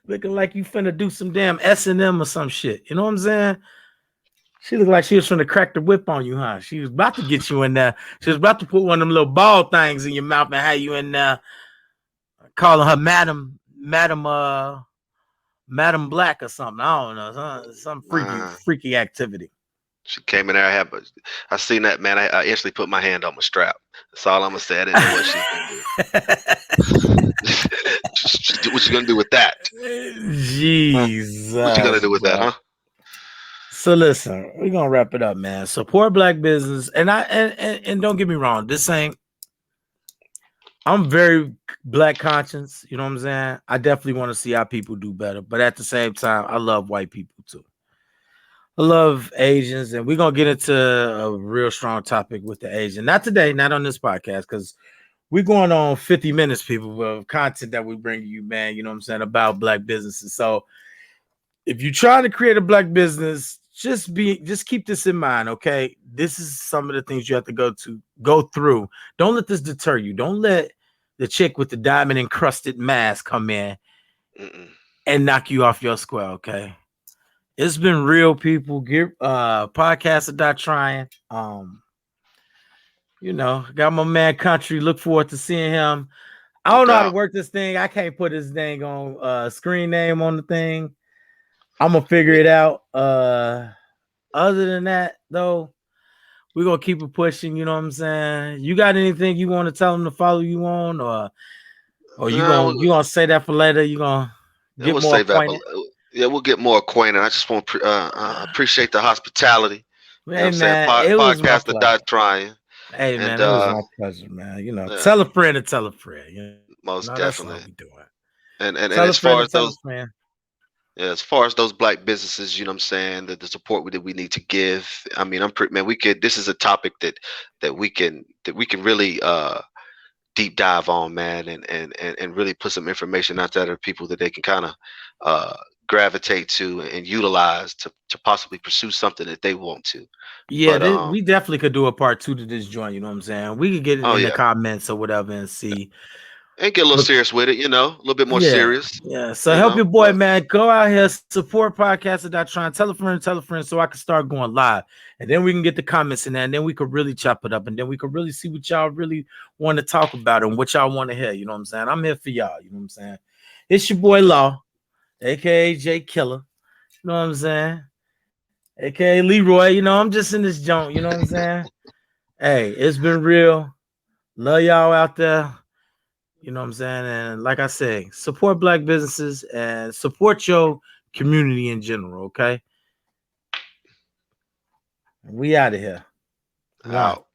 [SPEAKER 1] Looking like you finna do some damn S&M or some shit. You know what I'm saying? She looked like she was trying to crack the whip on you, huh? She was about to get you in there. She was about to put one of them little ball things in your mouth and have you in there, calling her Madam Black or something. I don't know. Some freaky activity.
[SPEAKER 2] She came in there. I seen that, man. I instantly put my hand on my strap. That's all I'm gonna say. I didn't know what she's gonna do. What you gonna do with that?
[SPEAKER 1] Jesus.
[SPEAKER 2] What you gonna do with that, huh?
[SPEAKER 1] So listen, we're gonna wrap it up, man. Support black business, and don't get me wrong. I'm very black conscious. You know what I'm saying? I definitely want to see our people do better, but at the same time, I love white people too. I love Asians, and we're gonna get into a real strong topic with the Asian. Not today, not on this podcast, because we're going on 50 minutes, people, of content that we bring you, man. You know what I'm saying, about black businesses. So if you're trying to create a black business, just keep this in mind, okay? This is some of the things you have to go through. Don't let this deter you. Don't let the chick with the diamond encrusted mask come in and knock you off your square, okay? It's been real, people. Get podcaster.trying. Got my man Country. Look forward to seeing him. I don't know how to work this thing. I can't put his dang on screen name on the thing. I'm gonna figure it out. Other than that, though, we're gonna keep it pushing. You know what I'm saying? You got anything you want to tell them to follow you on, or you gonna say that for later? You gonna get more acquainted?
[SPEAKER 2] Yeah, we'll get more acquainted. I just want to appreciate the hospitality.
[SPEAKER 1] Hey, man, it was my pleasure.
[SPEAKER 2] Trying.
[SPEAKER 1] Hey, man, it was my pleasure, man. Tell a friend to tell a friend.
[SPEAKER 2] Most definitely.
[SPEAKER 1] That's all we doing.
[SPEAKER 2] And as far as those, as far as those black businesses, you know what I'm saying, the support that we need to give. I mean, this is a topic that we can really deep dive on, man, and really put some information out there to people that they can kind of gravitate to and utilize to possibly pursue something that they want to.
[SPEAKER 1] Yeah, but, we definitely could do a part 2 to this joint. You know what I'm saying? We could get it in the comments or whatever and see.
[SPEAKER 2] And get a little serious with it, a little bit more serious.
[SPEAKER 1] Yeah. So help your boy, man. Go out here, support podcaster.trying. Tell a friend so I can start going live. And then we can get the comments in there, and then we could really chop it up. And then we could really see what y'all really want to talk about and what y'all want to hear. You know what I'm saying? I'm here for y'all. You know what I'm saying? It's your boy Law, a.k.a. J Killer. You know what I'm saying? A.k.a. Leroy. I'm just in this joint. You know what I'm saying? Hey, it's been real. Love y'all out there. You know what I'm saying? And like I say, support black businesses and support your community in general, okay? We out of here.
[SPEAKER 2] Out.